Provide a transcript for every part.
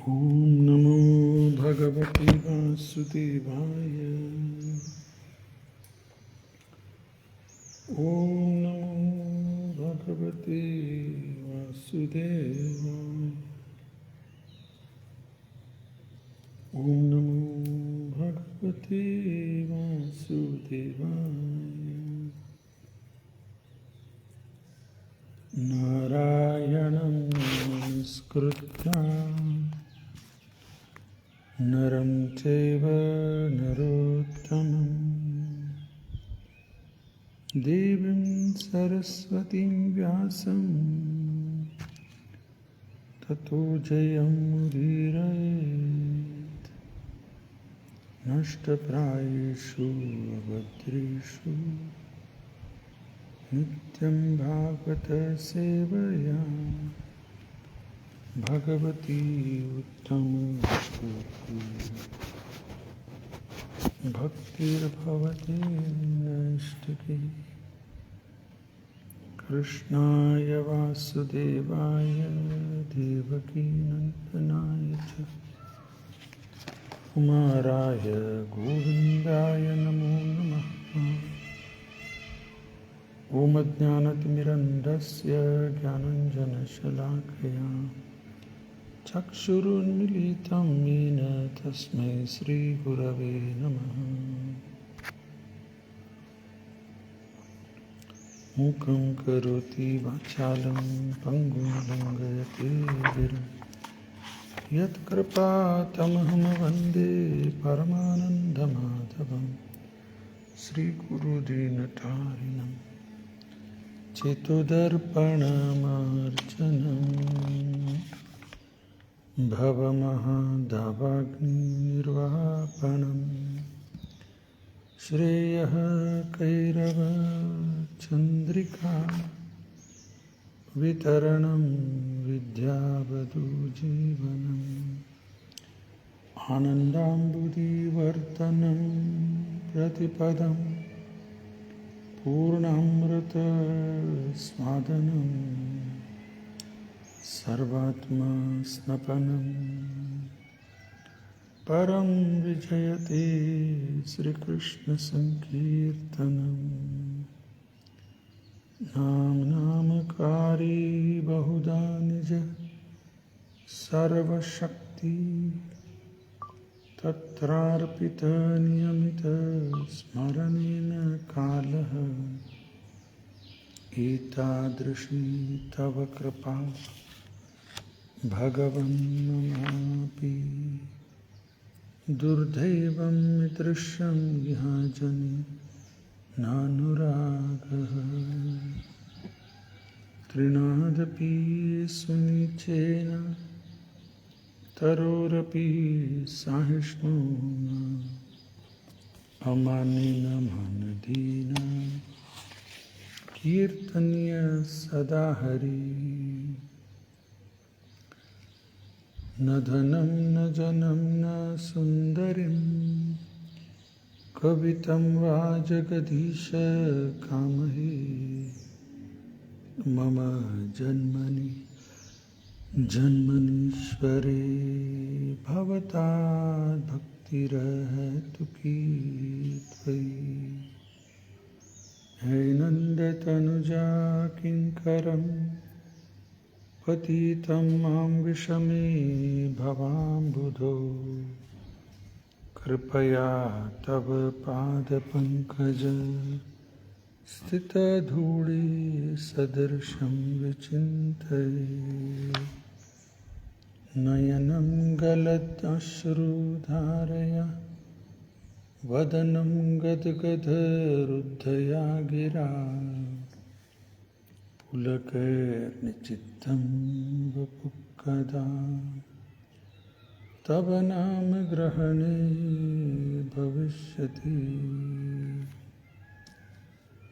ॐ नमो भगवते वासुदेवाय। ॐ नमो भगवते वासुदेवाय। ॐ नमो भगवते वासुदेवाय। नारायणं नमस्कृत्य नरं चैव नरोत्तमं देवीं सरस्वतीं व्यासं ततो जयमुदीरयेत्। नष्टप्रायेषु अभद्रेषु नित्यं भागवत सेवया भगवती उत्तमश्लोकी भक्तिर्भवति नैष्टिकी। कृष्णाय वासुदेवाय देवकीनन्दनाय च कुमाराय गोविन्दाय नमो नमः। ॐ अज्ञानतिमिरन्धस्य ज्ञानाञ्जनशलाकया चक्षुरुन्मीलितं येन तस्मै श्रीगुरवे नमः। मूकं करोति वाचालं पङ्गुं लङ्घयते गिरिं यत्कृपातमहं वन्दे परमानन्दमाधवं श्रीगुरुदीनतारिणं चेतोदर्पणमार्जनम् भवमहादावाग्निर्वापणम् श्रेयः कैरवचन्द्रिका वितरणं विद्यावधूजीवनम् आनन्दाम्बुधिवर्धनं प्रतिपदं पूर्णामृतस्वादनं सर्वात्मा स्नपनं परं विजयते श्रीकृष्णसङ्कीर्तनं। नामकारी बहुधा निज सर्वशक्ति तत्रार्पितनियमित स्मरणेन कालः एतादृशी तव कृपा भगवन् ममापि दुर्दैवं दृश्यं यः जने नानुरागः। तृणादपि सुनिचेन तरोरपि सहिष्णुना अमानिन मनदीना कीर्तनीय सदा हरि। न धनं न जनं न सुन्दरीं कवितं वा जगदीश कामहे। मम जन्मनि जन्मनीश्वरे भवताद् भक्तिरहेतुकी त्वयि। हे नन्दतनुजा किङ्करं पतितं मां विषमे भवाम्बुधौ। कृपया तव पादपङ्कज स्थितधूळे सदृशं विचिन्तये। नयनं गलदश्रुधारया वदनं गद्गदरुद्धया गिरा। पुलकैर्निचित्तं वपुः कदा तव नाम ग्रहणे भविष्यति।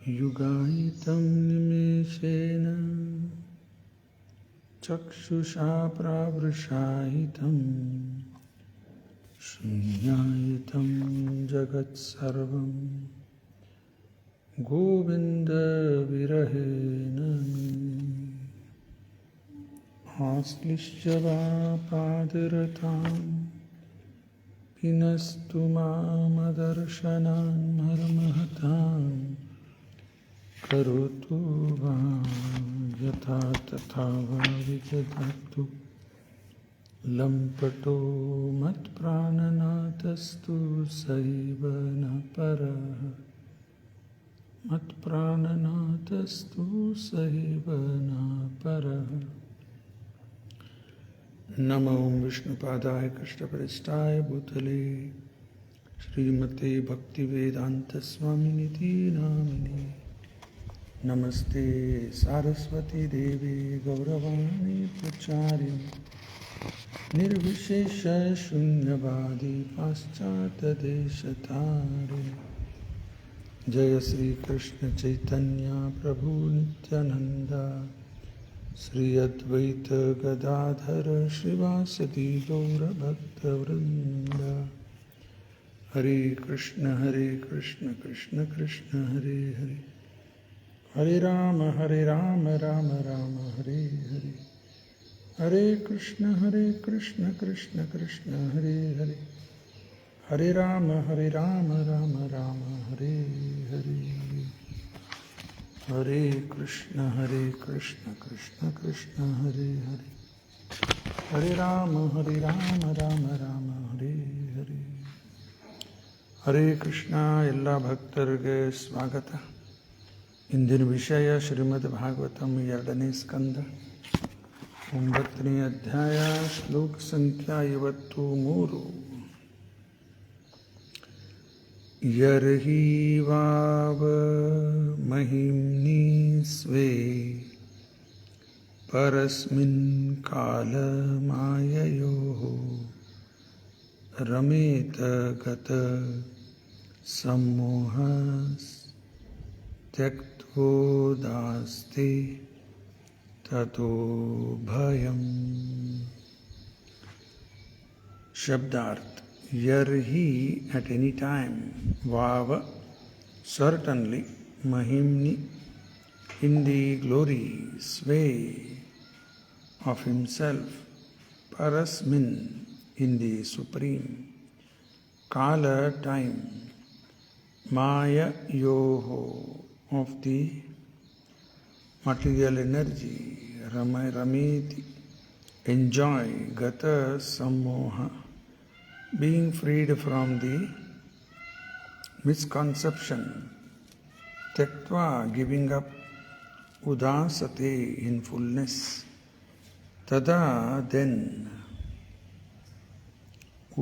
युगायितं निमेषेण चक्षुषा प्रावृषायितं शून्यायितं जगत्सर्वं गोविन्द विरहेण मे। आश्लिष्य वा पादरतां पिनस्तु मामदर्शनान् मर्महतां करोतु वा यथा तथा वा विदधातु लम्पटो मत्प्राणनाथस्तु सैव न परः मत्प्राणनाथस्तु सैव न परः। नमो विष्णुपादाय कृष्णप्रेष्ठाय भूतले श्रीमते भक्तिवेदान्तस्वामिनिति नामिने। नमस्ते सारस्वती देवी गौरवाणी प्रचारिणे निर्विशेष शून्यवादी पाश्चात्यदेशतारिणे। जय श्री कृष्ण चैतन्य प्रभु नित्यानंद श्री अद्वैत गदाधर श्रीवासदि गौरभक्तवृंद। हरे कृष्ण कृष्ण कृष्ण हरे हरे, हरे राम राम राम हरे हरे, हरे कृष्ण कृष्ण कृष्ण हरे हरे, हरे राम राम राम हरे हरे, हरे कृष्ण कृष्ण कृष्ण हरे हरे, हरे राम राम हरे हरे। हरे कृष्ण ಎಲ್ಲ ಭಕ್ತರಿಗೆ ಸ್ವಾಗತ. ಇಂದಿನ ವಿಷಯ ಶ್ರೀಮದ್ ಭಾಗವತಂ 2ನೇ ಸ್ಕಂದ 9ನೇ ಅಧ್ಯಾಯ ಶ್ಲೋಕ ಸಂಖ್ಯಾ 53. ಯರ್ಹಿ ವಾವ ಮಹಿಮ್ನಿ ಸ್ವೇ ಪರಸ್ಮಿನ್ ಕಾಲ ಮಾಯಯೋಃ ರಮೇತ ಗತ ಸಮೋಹಸ್ ತ್ಯಕ್ತೋದಾಸ್ತೆ ತತೋ ಭಯಂ. ಶಬ್ದಾರ್ಥ. Yarhi at any time, Vava certainly, Mahimni in the glory, sway of himself, Parasmin in the supreme, Kala time, Maya Yoho of the material energy, Rameti enjoy, Gata Sammoha being freed from the misconception, Tyaktva giving up, Udasate in fullness, Tada then,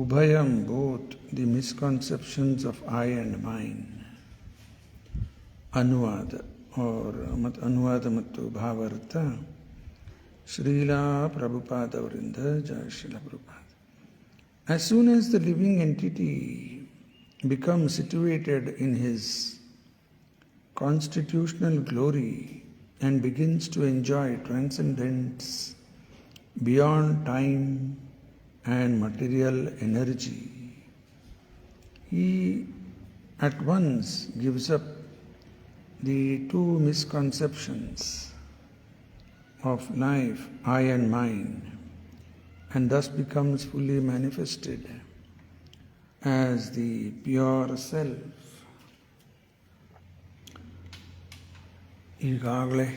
Ubhayam both the misconceptions of I and mine. Anuvada or Anuvada ಮತ್ತು ಭಾವಾರ್ಥ ಶ್ರೀಲಾ ಪ್ರಭುಪಾದವರಿಂದ. ಜಯ Srila Prabhupada. As soon as the living entity becomes situated in his constitutional glory and begins to enjoy transcendence beyond time and material energy, he at once gives up the two misconceptions of life, I and mine, and thus becomes fully manifested as the pure self. ಈಗಾಗಲೇ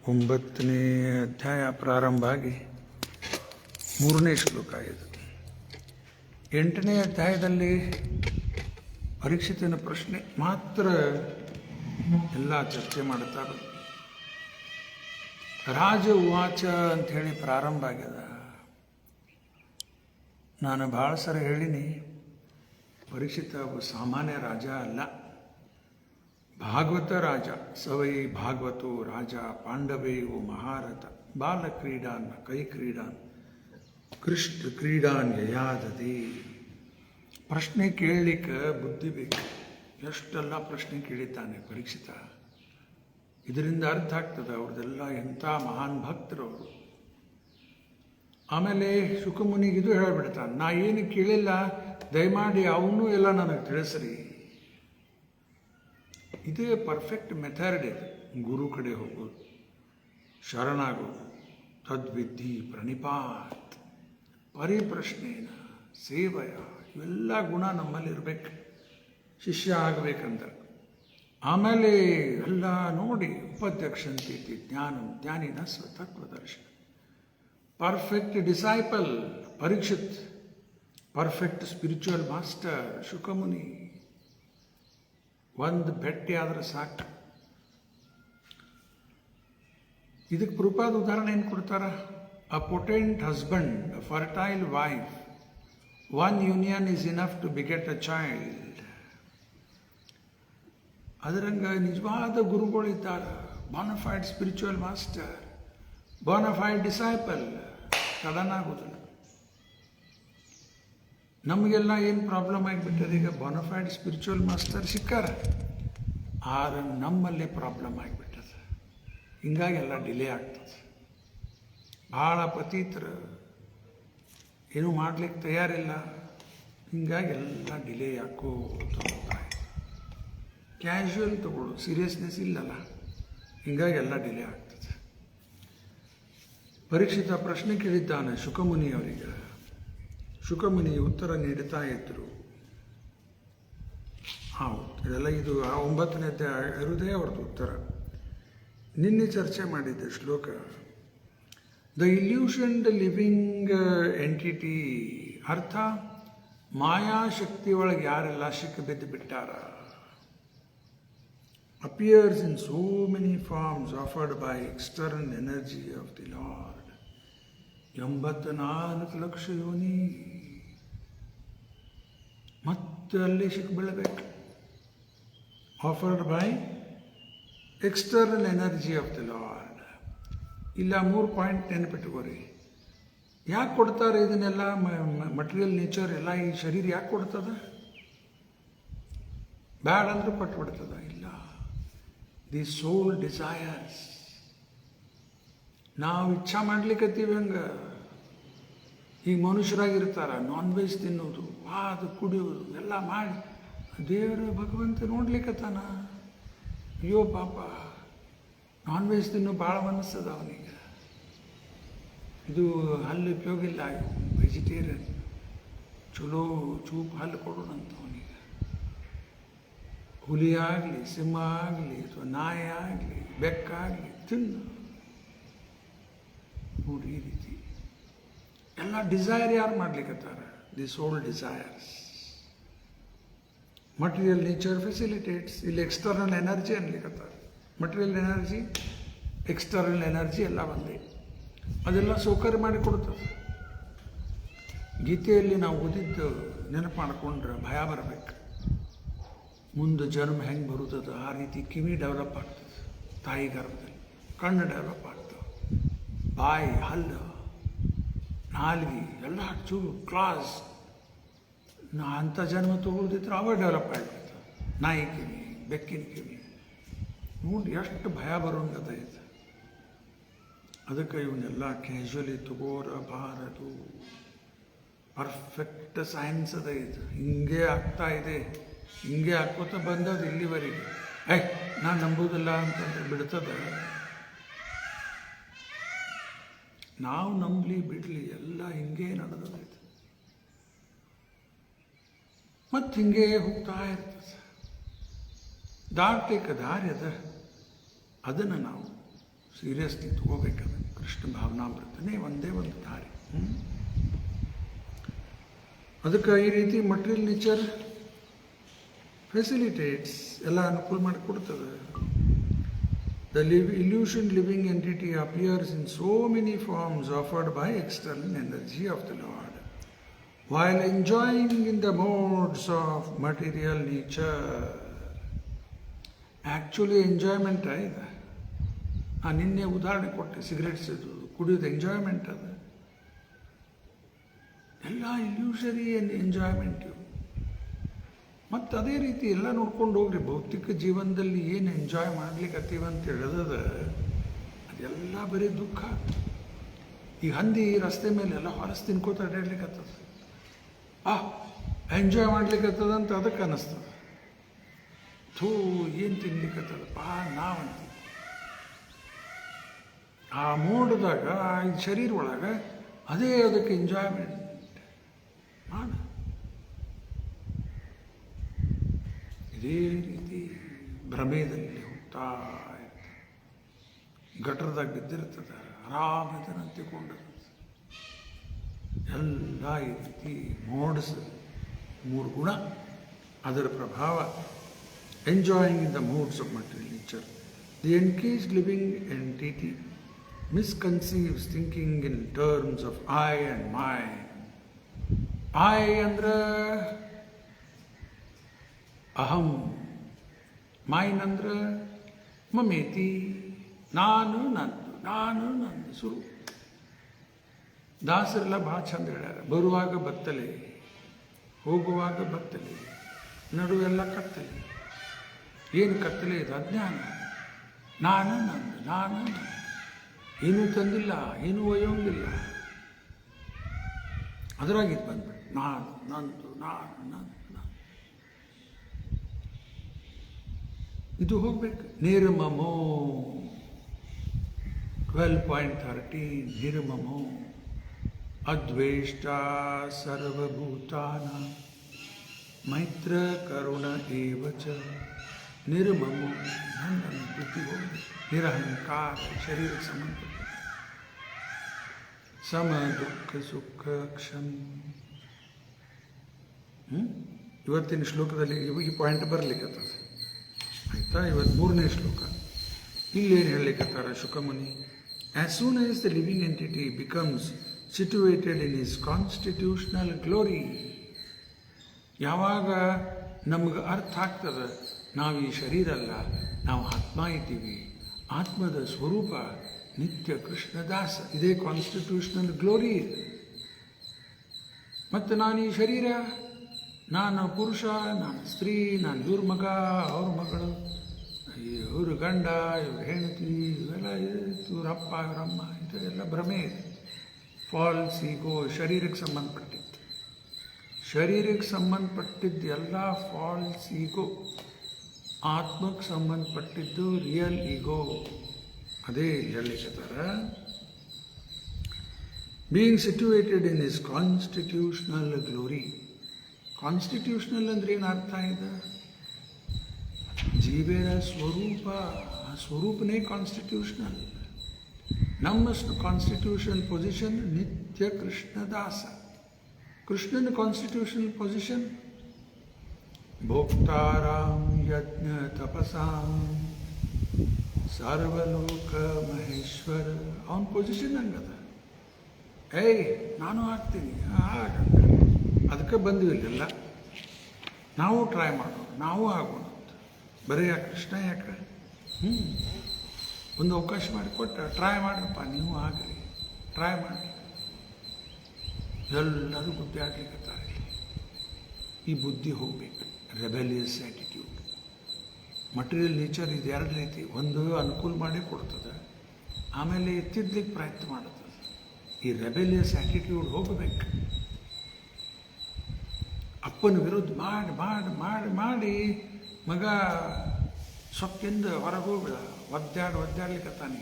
9ನೇ ಅಧ್ಯಾಯ ಪ್ರಾರಂಭ ಆಗಿ 3ನೇ ಶ್ಲೋಕ ಇದು. 8ನೇ ಅಧ್ಯಾಯದಲ್ಲಿ ಪರೀಕ್ಷಿತನ ಪ್ರಶ್ನೆ ಮಾತ್ರ ಎಲ್ಲ ಚರ್ಚೆ ಮಾಡುತ್ತಾರೆ. ರಾಜ ಉವಾಚ ಅಂಥೇಳಿ ಪ್ರಾರಂಭ ಆಗ್ಯದ. ನಾನು ಭಾಳ ಸಲ ಹೇಳಿನಿ, ಪರೀಕ್ಷಿತ ಒಬ್ಬ ಸಾಮಾನ್ಯ ರಾಜ ಅಲ್ಲ, ಭಾಗವತ ರಾಜ. ಸವೈ ಭಾಗವತೋ ರಾಜ ಪಾಂಡವೇಯೋ ಮಹಾರಥ ಬಾಲ ಕ್ರೀಡಾನ್ ಕೈ ಕ್ರೀಡಾನ್ ಕೃಷ್ಣ ಕ್ರೀಡಾನ್ ಯಯಾದದೆ. ಪ್ರಶ್ನೆ ಕೇಳಲಿಕ್ಕೆ ಬುದ್ಧಿ ಬೇಕು. ಎಷ್ಟೆಲ್ಲ ಪ್ರಶ್ನೆ ಕೇಳಿದ್ದಾನೆ ಪರೀಕ್ಷಿತ. ಇದರಿಂದ ಅರ್ಥ ಆಗ್ತದೆ ಅವ್ರದ್ದೆಲ್ಲ ಎಂಥ ಮಹಾನ್ ಭಕ್ತರು ಅವರು. ಆಮೇಲೆ ಶುಕಮುನಿಗಿದು ಹೇಳಿಬಿಡ್ತಾನೆ, ನಾ ಏನು ಕೇಳಿಲ್ಲ, ದಯಮಾಡಿ ಅವನು ಎಲ್ಲ ನನಗೆ ತಿಳಿಸ್ರಿ. ಇದೇ ಪರ್ಫೆಕ್ಟ್ ಮೆಥಡ್. ಇದು ಗುರು ಕಡೆ ಹೋಗೋದು, ಶರಣಾಗೋದು, ತದ್ವಿಧಿ ಪ್ರಣಿಪಾತ್, ಪರಿಪ್ರಶ್ನೇನ ಸೇವಯ, ಇವೆಲ್ಲ ಗುಣ ನಮ್ಮಲ್ಲಿ ಇರಬೇಕು ಶಿಷ್ಯ ಆಗಬೇಕಂದ್ರೆ. ಆಮೇಲೆ ಎಲ್ಲ ನೋಡಿ ಉಪಧ್ಯಕ್ಷಂತಿ ಜ್ಞಾನಂ ಜ್ಞಾನಿನ ಸ್ವತತ್ವದರ್ಶನ. Perfect disciple Parikshit, perfect spiritual master Shukamuni. ಒಂದು ಭೇಟಿ ಆದ್ರೆ ಸಾಕು. ಇದಕ್ಕೆ ಪ್ರೂಪಾದ ಉದಾಹರಣೆ ಏನು ಕೊಡ್ತಾರ? A potent husband, a fertile wife, one union is enough to beget a child. ಅದರಂಗ ನಿಜವಾದ ಗುರುಗಳಿದ್ದಾರೆ, bona fide spiritual master, bona fide disciple, sudden ಆಗೋದಿಲ್ಲ. ನಮಗೆಲ್ಲ ಏನು ಪ್ರಾಬ್ಲಮ್ ಆಗಿಬಿಟ್ಟದೆ, ಈಗ ಬಾನಫೈಡ್ ಸ್ಪಿರಿಚುವಲ್ ಮಾಸ್ಟರ್ ಸಿಕ್ಕಾರ, ಆದ್ರೆ ನಮ್ಮಲ್ಲೇ ಪ್ರಾಬ್ಲಮ್ ಆಗಿಬಿಟ್ಟದೆ. ಹಿಂಗಾಗಿ ಎಲ್ಲ ಡಿಲೇ ಆಗ್ತದೆ. ಭಾಳ ಪತೀತರು ಏನೂ ಮಾಡ್ಲಿಕ್ಕೆ ತಯಾರಿಲ್ಲ, ಹಿಂಗಾಗಿ ಎಲ್ಲ ಡಿಲೇ ಹಾಕೋತ ಹೋಗ್ತಾರೆ. ಕ್ಯಾಶುವಲ್ ತಗೊಳ್ಳೋ ಸೀರಿಯಸ್ನೆಸ್ ಇಲ್ಲಲ್ಲ, ಹಿಂಗಾಗಿ ಎಲ್ಲ ಡಿಲೇ ಆಗ್ತದೆ. ಪರೀಕ್ಷಿತ ಪ್ರಶ್ನೆ ಕೇಳಿದ್ದಾನೆ ಶುಕಮುನಿಯವರಿಗೆ. ಶುಕಮುನಿ ಉತ್ತರ ನೀಡುತ್ತಾ ಇದ್ರು. ಹೌದು, ಇದೆಲ್ಲ ಇದು 9ನೇ ಅಧ್ಯಾಯ ಇರುವುದೇ ಅವ್ರದ್ದು ಉತ್ತರ. ನಿನ್ನೆ ಚರ್ಚೆ ಮಾಡಿದ್ದೆ ಶ್ಲೋಕ. The illusion the living entity, ಅರ್ಥ ಮಾಯಾಶಕ್ತಿ ಒಳಗೆ ಯಾರೆಲ್ಲ ಸಿಕ್ಕಿಬಿದ್ದು ಬಿಟ್ಟಾರ. appears in so many forms offered by external energy of the Lord. 84 lakh ಯೋನಿ ಮತ್ತೆ ಅಲ್ಲಿ ಸಿಕ್ಕಿಬೀಳಬೇಕು. Afforded by external energy of the lord. ಇಲ್ಲ 3 ಪಾಯಿಂಟ್ ನೆನಪಿಟ್ಕೋರಿ. ಯಾಕೆ ಕೊಡ್ತಾರೆ ಇದನ್ನೆಲ್ಲ? ಮಟೀರಿಯಲ್ ನೇಚರ್ ಎಲ್ಲ ಈ ಶರೀರ ಯಾಕೆ ಕೊಡ್ತದ? ಬ್ಯಾಡ ಅಂದ್ರೆ ಕೊಟ್ಬಿಡ್ತದ? ಇಲ್ಲ. The soul desires. ನಾವು ಇಚ್ಛಾ ಮಾಡ್ಲಿಕ್ಕತ್ತೀವಿ ಹಂಗೆ. ಈಗ ಮನುಷ್ಯರಾಗಿರ್ತಾರ, ನಾನ್ ವೆಜ್ ತಿನ್ನೋದು, ಅದು ಕುಡಿಯೋದು ಎಲ್ಲ ಮಾಡಿ ದೇವರು ಭಗವಂತ ನೋಡ್ಲಿಕ್ಕತ್ತಾನ. ಅಯ್ಯೋ ಪಾಪ, ನಾನ್ ವೆಜ್ ತಿನ್ನೋ ಭಾಳ ಮನಸ್ಸದ ಅವನಿಗೆ. ಇದು ಹಲ್ಲು ಉಪಯೋಗ ಇಲ್ಲ, ವೆಜಿಟೇರಿಯನ್, ಚಲೋ ಚೂಪ್ ಹಲ್ಲು ಕೊಡೋಣಂತ ಅವನಿಗೆ. ಹುಲಿ ಆಗಲಿ, ಸಿಂಹ ಆಗಲಿ, ಅಥವಾ ನಾಯಿ ಆಗಲಿ, ಬೆಕ್ಕಾಗಲಿ ತಿನ್ನು ನೋಡಿ. ಈ ರೀತಿ ಎಲ್ಲ ಡಿಸೈರ್ ಯಾರು ಮಾಡ್ಲಿಕ್ಕತ್ತಾರ? The soul desires. Material nature facilitates. ಇಲ್ಲಿ ಎಕ್ಸ್ಟರ್ನಲ್ ಎನರ್ಜಿ ಅನ್ಲಿಕ್ಕತ್ತಾರೆ. ಮಟೀರಿಯಲ್ ಎನರ್ಜಿ, ಎಕ್ಸ್ಟರ್ನಲ್ ಎನರ್ಜಿ ಎಲ್ಲ ಒಂದೇ. ಅದೆಲ್ಲ ಸೌಕರ್ಯ ಮಾಡಿಕೊಡ್ತದೆ. ಗೀತೆಯಲ್ಲಿ ನಾವು ಓದಿದ್ದು ನೆನಪು ಮಾಡಿಕೊಂಡ್ರೆ ಭಯ ಬರಬೇಕು. ಮುಂದೆ ಜನ್ಮ ಹೆಂಗೆ ಬರುತ್ತದೆ ಆ ರೀತಿ ಕಿವಿ ಡೆವಲಪ್ ಆಗ್ತದೆ ತಾಯಿ ಗರ್ಭದಲ್ಲಿ, ಕಣ್ಣು ಡೆವಲಪ್ ಆಗ್ತವೆ, ಬಾಯಿ, ಹಲ್ಲು, ನಾಲ್ಗಿ ಎಲ್ಲ ಚೂರು ಕ್ಲಾಸ್. ಅಂಥ ಜನ್ಮ ತಗೊಳ್ದಿದ್ರೆ ಅವ ಡೆವಲಪ್ ಆಗಿಬಿಡ್ತವೆ. ನಾಯಿ ಕಿವಿ, ಬೆಕ್ಕಿನ ಕಿವಿ ನೋಡಿ ಎಷ್ಟು ಭಯ ಬರೋಂಗದ ಇದೆ. ಅದಕ್ಕೆ ಇವನ್ನೆಲ್ಲ ಕ್ಯಾಶುವಲಿ ತಗೋರಬಾರದು. ಪರ್ಫೆಕ್ಟ್ ಸೈನ್ಸ್ ಅದ ಇದು. ಹಿಂಗೆ ಆಗ್ತಾ ಇದೆ, ಹಿಂಗೆ ಹಾಕೋತ ಬಂದದ್ದು ಇಲ್ಲಿವರೆಗೆ. ನಾನು ನಂಬೋದಿಲ್ಲ ಅಂತಂದ್ರೆ ಬಿಡ್ತದೆ. ನಾವು ನಂಬಲಿ ಬಿಡಲಿ, ಎಲ್ಲ ಹಿಂಗೆ ನಡೆದೈತೆ. ಮತ್ತು ಹಿಂಗೆ ಹೋಗ್ತಾ ಇರ್ತದೆ. ದಾಟಕ್ಕೆ ದಾರಿ ಅದ, ಅದನ್ನು ನಾವು ಸೀರಿಯಸ್ಲಿ ತಗೋಬೇಕದ. ಕೃಷ್ಣ ಭಾವನಾಮೃತನೇ ಒಂದೇ ಒಂದು ದಾರಿ. ಅದಕ್ಕೆ ಈ ರೀತಿ ಮಟೀರಿಯಲ್ ನೇಚರ್ ಫೆಸಿಲಿಟೇಟ್ಸ್, ಎಲ್ಲ ಅನುಕೂಲ ಮಾಡಿಕೊಡ್ತದೆ. The illusion living entity appears in so many forms offered by external energy of the Lord, while enjoying in the modes of material nature. Actually enjoyment ಇದೆ. ನಾನು ನಿನ್ನೆ ಉದಾಹರಣೆ ಕೊಟ್ಟೆ, ಸಿಗರೇಟ್ಸ್ ಕುಡಿಯೋದು ಎಂಜಾಯ್ಮೆಂಟ್ ಅದು. ಎಲ್ಲ ಇಲ್ಯೂಷರಿ ಎಂಜಾಯ್ಮೆಂಟು. ಮತ್ತು ಅದೇ ರೀತಿ ಎಲ್ಲ ನೋಡ್ಕೊಂಡು ಹೋಗ್ರಿ. ಭೌತಿಕ ಜೀವನದಲ್ಲಿ ಏನು ಎಂಜಾಯ್ ಮಾಡ್ಲಿಕ್ಕತ್ತೀವಿ ಅಂತ ಹೇಳಿದ ಅದೆಲ್ಲ ಬರೀ ದುಃಖ. ಈ ಹಂದಿ ರಸ್ತೆ ಮೇಲೆ ಎಲ್ಲ ಹೊರಸ್ ತಿನ್ಕೋತ ಅಡ್ಡಾಡ್ಲಿಕ್ಕತ್ತದ. ಎಂಜಾಯ್ ಮಾಡ್ಲಿಕ್ಕತ್ತದಂತ ಅದಕ್ಕೆ ಅನ್ನಿಸ್ತದೆ. ಥೂ, ಏನು ತಿನ್ಲಿಕ್ಕತ್ತದಪ್ಪ ನಾವಂತ. ಆ ಮೋಡದಾಗ ಈ ಶರೀರ ಒಳಗೆ ಅದೇ ಅದಕ್ಕೆ ಎಂಜಾಯ್ಮೆಂಟ್ ಮಾಡ. ಇದೇ ರೀತಿ ಭ್ರಮೆಯಲ್ಲಿ ಹೋಗ್ತಾ ಇರ್ತದೆ. ಗಟರದಾಗ ಬಿದ್ದಿರ್ತದೆ, ಆರಾಮದನ ತಿಳ್ಕೊಂಡದ. ಎಲ್ಲ ಈ ರೀತಿ ಮೋಡ್ಸ್ 3 ಗುಣ, ಅದರ ಪ್ರಭಾವ. Enjoying in the moods of material nature. The engaged living entity misconceives thinking in terms of I and mine. I ಅಂದ್ರೆ ಅಹಂ, ಮೈನ್ ಅಂದ್ರೆ ಮಮೇತಿ, ನಾನು ನಂದು, ನಾನು ನಂದು ಸುರು. ದಾಸರೆಲ್ಲ ಭಾಳ ಚಂದ ಹೇಳ್ಯಾರ. ಬರುವಾಗ ಬತ್ತಲೆ, ಹೋಗುವಾಗ ಬತ್ತಲೆ, ನಡುವೆಲ್ಲ ಕತ್ತಲೆ. ಏನು ಕತ್ತಲೆ ಇದು? ಅಜ್ಞಾನ. ನಾನು ನಂದು, ನಾನು ನಂದು, ಏನೂ ತಂದಿಲ್ಲ, ಏನೂ ಒಯ್ಯೋಂಗಿಲ್ಲ. ಅದರಾಗಿದ್ದು ಬಂದ್ಬಿಟ್ಟು ನಾನು ನಂದು, ನಾನು ನಂದು, ನಾನು. ಇದು ಹೋಗ್ಬೇಕು. ನಿರ್ಮಮೋ 12.13 ನಿರ್ಮಮೋ ಅದ್ವೇಷ್ಟ ಸರ್ವಭೂತಾನ ಮೈತ್ರ ಕರುಣ ಏವಚ. ನಿರ್ಮಮೋ ನನ್ನ ಬುದ್ಧಿ ಹೋಗಿ, ನಿರಹಂಕಾರ, ಶರೀರಕ್ಕೆ ಸಂಬಂಧಪಟ್ಟ ಸಮ ದುಃಖ ಸುಖ ಕ್ಷಮ. ಇವತ್ತಿನ ಶ್ಲೋಕದಲ್ಲಿ ಈ ಪಾಯಿಂಟ್ ಬರ್ಲಿಕ್ಕತ್ತದ ಆಯ್ತಾ. ಇವತ್ತು 3ನೇ ಶ್ಲೋಕ. ಇಲ್ಲೇನು ಹೇಳಲಿಕ್ಕತ್ತಾರ Shukamuni? As soon as the living entity becomes situated in his constitutional glory. ಯಾವಾಗ ನಮಗೆ ಅರ್ಥ ಆಗ್ತದೆ ನಾವು ಈ ಶರೀರ ಅಲ್ಲ, ನಾವು ಆತ್ಮ ಇದ್ದೀವಿ, ಆತ್ಮದ ಸ್ವರೂಪ ನಿತ್ಯ ಕೃಷ್ಣದಾಸ, ಇದೇ ಕಾನ್ಸ್ಟಿಟ್ಯೂಷನಲ್ ಗ್ಲೋರಿ. ಮತ್ತು ನಾನು ಈ ಶರೀರ, ನಾನು ಪುರುಷ, ನಾನು ಸ್ತ್ರೀ, ನಾನು ಇವ್ರ ಮಗ, ಅವ್ರ ಮಗಳು, ಇವ್ರ ಗಂಡ, ಇವ್ರ ಹೆಂಡತಿ, ಇವೆಲ್ಲ ಇವ್ರಪ್ಪ, ಇವರಮ್ಮ, ಇದೆಲ್ಲ ಭ್ರಮೆ ಇದೆ. ಫಾಲ್ಸ್ ಈಗೋ. ಶರೀರಕ್ಕೆ ಸಂಬಂಧಪಟ್ಟಿದ್ದು, ಶರೀರಕ್ಕೆ ಸಂಬಂಧಪಟ್ಟಿದ್ದು ಎಲ್ಲ ಫಾಲ್ಸ್ ಈಗೋ. ಆತ್ಮಕ್ಕೆ ಸಂಬಂಧಪಟ್ಟಿದ್ದು ರಿಯಲ್ ಈಗೋ. ಅದೇ ಹೇಳಿಕತ್ತಾರ. Being situated in his constitutional glory. Constitutional ಅಂದ್ರೆ ಏನು ಅರ್ಥ ಇದೆ? ಜೀವನ ಸ್ವರೂಪ, ಆ ಸ್ವರೂಪನೇ ಕಾನ್ಸ್ಟಿಟ್ಯೂಷನಲ್. ನಮ್ಮ ಕಾನ್ಸ್ಟಿಟ್ಯೂಷನಲ್ ಪೊಸಿಷನ್ ನಿತ್ಯ ಕೃಷ್ಣದಾಸ. ಕೃಷ್ಣನ ಕಾನ್ಸ್ಟಿಟ್ಯೂಷನಲ್ ಪೊಸಿಷನ್ ಭೋಕ್ತಾರಾಂ ಯಜ್ಞ ತಪಸಾಂ ಸರ್ವಲೋಕ ಮಹೇಶ್ವರ. ಅವನ ಪೊಸಿಷನ್ ಹಂಗದ. ಏಯ್ ನಾನು ಆಗ್ತೀನಿ, ಅದಕ್ಕೆ ಬಂದ್ವಿ ಇಲ್ಲೆಲ್ಲ. ನಾವು ಟ್ರೈ ಮಾಡೋಣ, ನಾವು ಆಗೋಣ. ಬರೀ ಯಾಕೆ ಕೃಷ್ಣ ಯಾಕೆ? ಒಂದು ಅವಕಾಶ ಮಾಡಿಕೊಟ್ಟ, ಟ್ರೈ ಮಾಡ್ರಪ್ಪ, ನೀವು ಆಗ್ರಿ, ಟ್ರೈ ಮಾಡಿ. ಎಲ್ಲರೂ ಬುದ್ಧಿ ಆಡ್ಲಿಕ್ಕತ್ತಾರೆ. ಈ ಬುದ್ಧಿ ಹೋಗ್ಬೇಕು. Rebellious attitude. ಮಟೀರಿಯಲ್ ನೇಚರ್ ಇದು 2 ರೀತಿ. ಒಂದು ಅನುಕೂಲ ಮಾಡಿ ಕೊಡ್ತದೆ, ಆಮೇಲೆ ಎತ್ತಿಡ್ಲಿಕ್ಕೆ ಪ್ರಯತ್ನ ಮಾಡುತ್ತದೆ. ಈ ರೆಬೆಲಿಯಸ್ ಆ್ಯಟಿಟ್ಯೂಡ್ ಹೋಗಬೇಕು. ಅಪ್ಪನ ವಿರುದ್ಧ ಮಾಡಿ ಮಾಡಿ ಮಾಡಿ ಮಾಡಿ ಮಗ ಸೊಕ್ಕಿಂದ ಹೊರಗೆ ಹೋಗ್ಬಿಡ, ಒದ್ದಾಡ್ಲಿಕ್ಕತ್ತಾನೆ.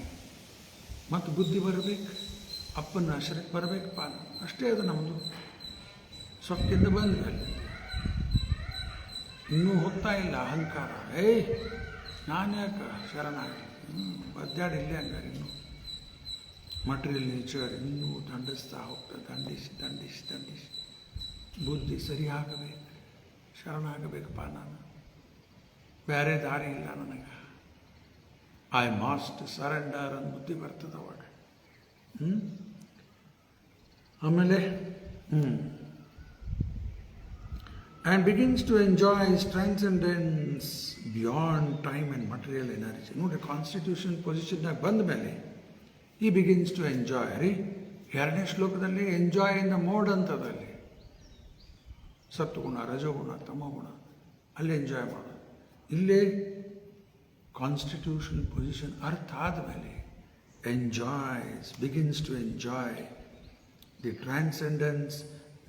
ಮತ್ತು ಬುದ್ಧಿ ಬರಬೇಕು, ಅಪ್ಪನ ಆಶ್ರಯಕ್ಕೆ ಬರಬೇಕಪ್ಪ. ಅಷ್ಟೇ ಅದು ನಮ್ಮದು. ಸೊಕ್ಕಿಂದ ಬಂದ್ಮೇಲೆ ಇನ್ನೂ ಹೋಗ್ತಾ ಇಲ್ಲ ಅಹಂಕಾರ. ಏಯ್ ನಾನು ಯಾಕೆ ಶರಣಾಗಿ ಒದ್ದಾಡಿಲ್ಲೇ ಹಂಗಾರೆ. ಇನ್ನೂ ಮಟೀರಿಯಲ್ ನೇಚರ್ ಇನ್ನೂ ದಂಡಿಸ್ತಾ ಹೋಗ್ತದೆ. ದಂಡಿಸಿ ದಂಡಿಸಿ ದಂಡಿಸಿ ಬುದ್ಧಿ ಸರಿ ಆಗಬೇಕು, ಶರಣಾಗಬೇಕಪ್ಪ. ನಾನು ಬೇರೆ ದಾರಿ ಇಲ್ಲ ನನಗೆ. ಐ ಮಸ್ಟ್ ಸರೆಂಡರ್ ಅಂತ ಬುದ್ಧಿ ಬರ್ತದೆ ಅವಾಗ. ಆಮೇಲೆ and begins to enjoy his transcendence beyond time and material energy. ನೋಡಿ, ಕಾನ್ಸ್ಟಿಟ್ಯೂಷನ್ ಪೊಸಿಷನ್ನಾಗ ಬಂದ ಮೇಲೆ ಈ ಬಿಗಿನ್ಸ್ ಟು ಎಂಜಾಯ್. ರೀ 2ನೇ ಶ್ಲೋಕದಲ್ಲಿ ಎಂಜಾಯ್ ಇನ್ ದ ಮೋಡ್ ಅಂತದಲ್ಲಿ ಸತ್ವಗುಣ, ರಜೋಗುಣ, ತಮೋಗುಣ, ಅಲ್ಲಿ ಎಂಜಾಯ್ ಮಾಡೋದು. ಇಲ್ಲೇ ಕಾನ್ಸ್ಟಿಟ್ಯೂಷನ್ ಪೊಸಿಷನ್ ಅರ್ಥ ಆದಮೇಲೆ enjoys, begins to enjoy the transcendence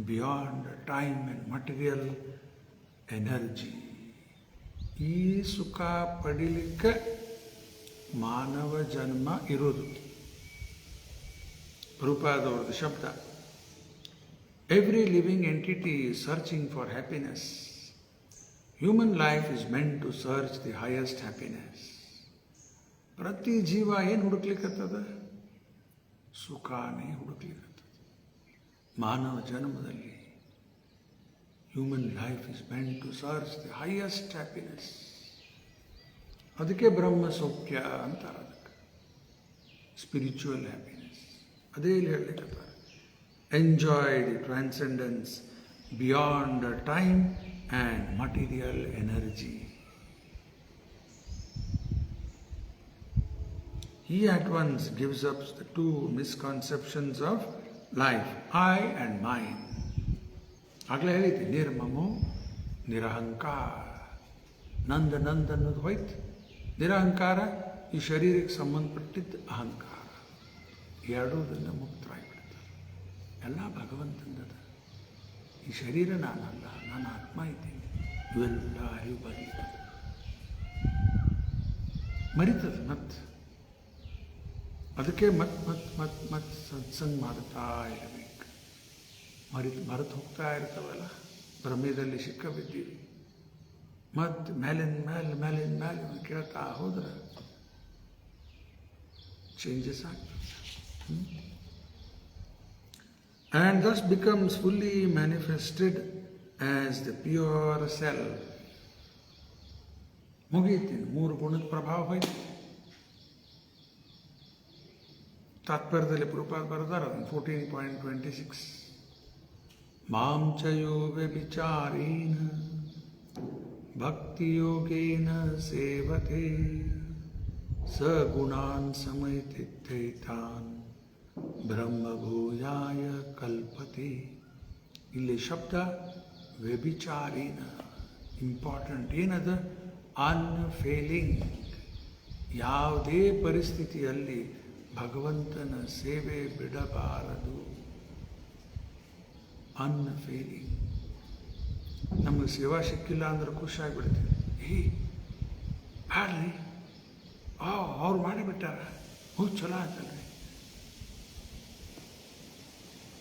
beyond time and material energy. ಈ ಸುಖ ಪಡಿಲಿಕ್ಕೆ ಮಾನವ ಜನ್ಮ ಇರೋದು. ಪ್ರಭುಪಾದವ್ರದ್ದು ಶಬ್ದ. Every living entity is searching for happiness. Human life is meant to search the highest happiness. ಪ್ರತಿ ಜೀವ ಏನು ಹುಡುಕ್ಲಿಕ್ಕತ್ತದ? ಸುಖಾನೇ ಹುಡುಕ್ಲಿಕ್ಕತ್ತದ. ಮಾನವ ಜನ್ಮದಲ್ಲಿ human life is meant to search the highest happiness. ಅದಕ್ಕೆ ಬ್ರಹ್ಮ ಸೌಖ್ಯ ಅಂತಾರೆ. ಅದಕ್ಕೆ ಸ್ಪಿರಿಚುವಲ್ ಹ್ಯಾಪಿನೆಸ್. ಅದೇ ಇಲ್ಲಿ ಹೇಳಲಿಕ್ಕತ್ತಾರೆ. Enjoy the transcendence beyond time and material energy. He at once gives up the two misconceptions of life, I and mine. ಆಗಲೇ ಹೇಳಿದ್ದೆ, ನಿರ್ಮಮೋ ನಿರಹಂಕಾರ. ನಂದ ಅನ್ನೋದು ಹೋಯ್ತು. ನಿರಹಂಕಾರ ಈ ಶರೀರಕ್ಕೆ ಸಂಬಂಧಪಟ್ಟಿದ್ದ ಅಹಂಕಾರ. ಎರಡೂದನ್ನು ಮುಕ್ತರಾಗಿಬಿಡ್ತಾರೆ. ಎಲ್ಲ ಭಗವಂತಂದದ. ಈ ಶರೀರ ನಾನಲ್ಲ, ನಾನು ಆತ್ಮ ಇದ್ದೀನಿ. ಇವೆಲ್ಲ ಅರಿವು ಬರೀತದೆ, ಮರಿತದೆ. ಮತ್ತು ಅದಕ್ಕೆ ಮತ್ತೆ ಸತ್ಸಂಗ ಮಾಡ್ತಾ ಇರಬೇಕು. ಮರೆತು ಹೋಗ್ತಾ ಇರ್ತಾವಲ್ಲ, ಭ್ರಮೆಯಲ್ಲಿ ಸಿಕ್ಕಬಿದ್ದೀವಿ. ಮತ್ತು ಮೇಲಿನ ಕೇಳ್ತಾ ಹೋದ್ರೆ ಚೇಂಜಸ್ ಆಗ್ತದೆ. And thus becomes fully manifested as the pure self. ಮುಗೀತೀನಿ, 3 ಗುಣದ ಪ್ರಭಾವ ಹೋಯ್ತು. ತಾತ್ಪರ್ಯದಲ್ಲಿ ಪ್ರಭುಪಾದ ಬರೆದಾರ 14.26. ಮಾಂ ಚ ಯೋ ವ್ಯಭಿಚಾರೇಣ ಭಕ್ತಿಯೋಗೇನ ಸೇವತೆ ಸ ಗುಣಾನ್ ಸಮಯತಿಥೈತಾನ್ ಬ್ರಹ್ಮಭೂಯಾಯ ಕಲ್ಪತೆ. ಇಲ್ಲಿ ಶಬ್ದ ವ್ಯಭಿಚಾರೇನ ಇಂಪಾರ್ಟೆಂಟ್. ಏನದ? ಅನ್ಫೇಲಿಂಗ್. ಯಾವುದೇ ಪರಿಸ್ಥಿತಿಯಲ್ಲಿ ಭಗವಂತನ ಸೇವೆ ಬಿಡಬಾರದು. ಅನ್ಫೇಲಿಂಗ್. ನಮಗೆ ಸೇವಾ ಸಿಕ್ಕಿಲ್ಲ ಅಂದ್ರೆ ಖುಷಿ ಆಗಿಬಿಡ್ತೀವಿ. ಬ್ಯಾಡ್ರಿ, ಅವ್ರು ಮಾಡಿಬಿಟ್ಟಾರ, ಚಲೋ ಆಯ್ತಲ್ರಿ.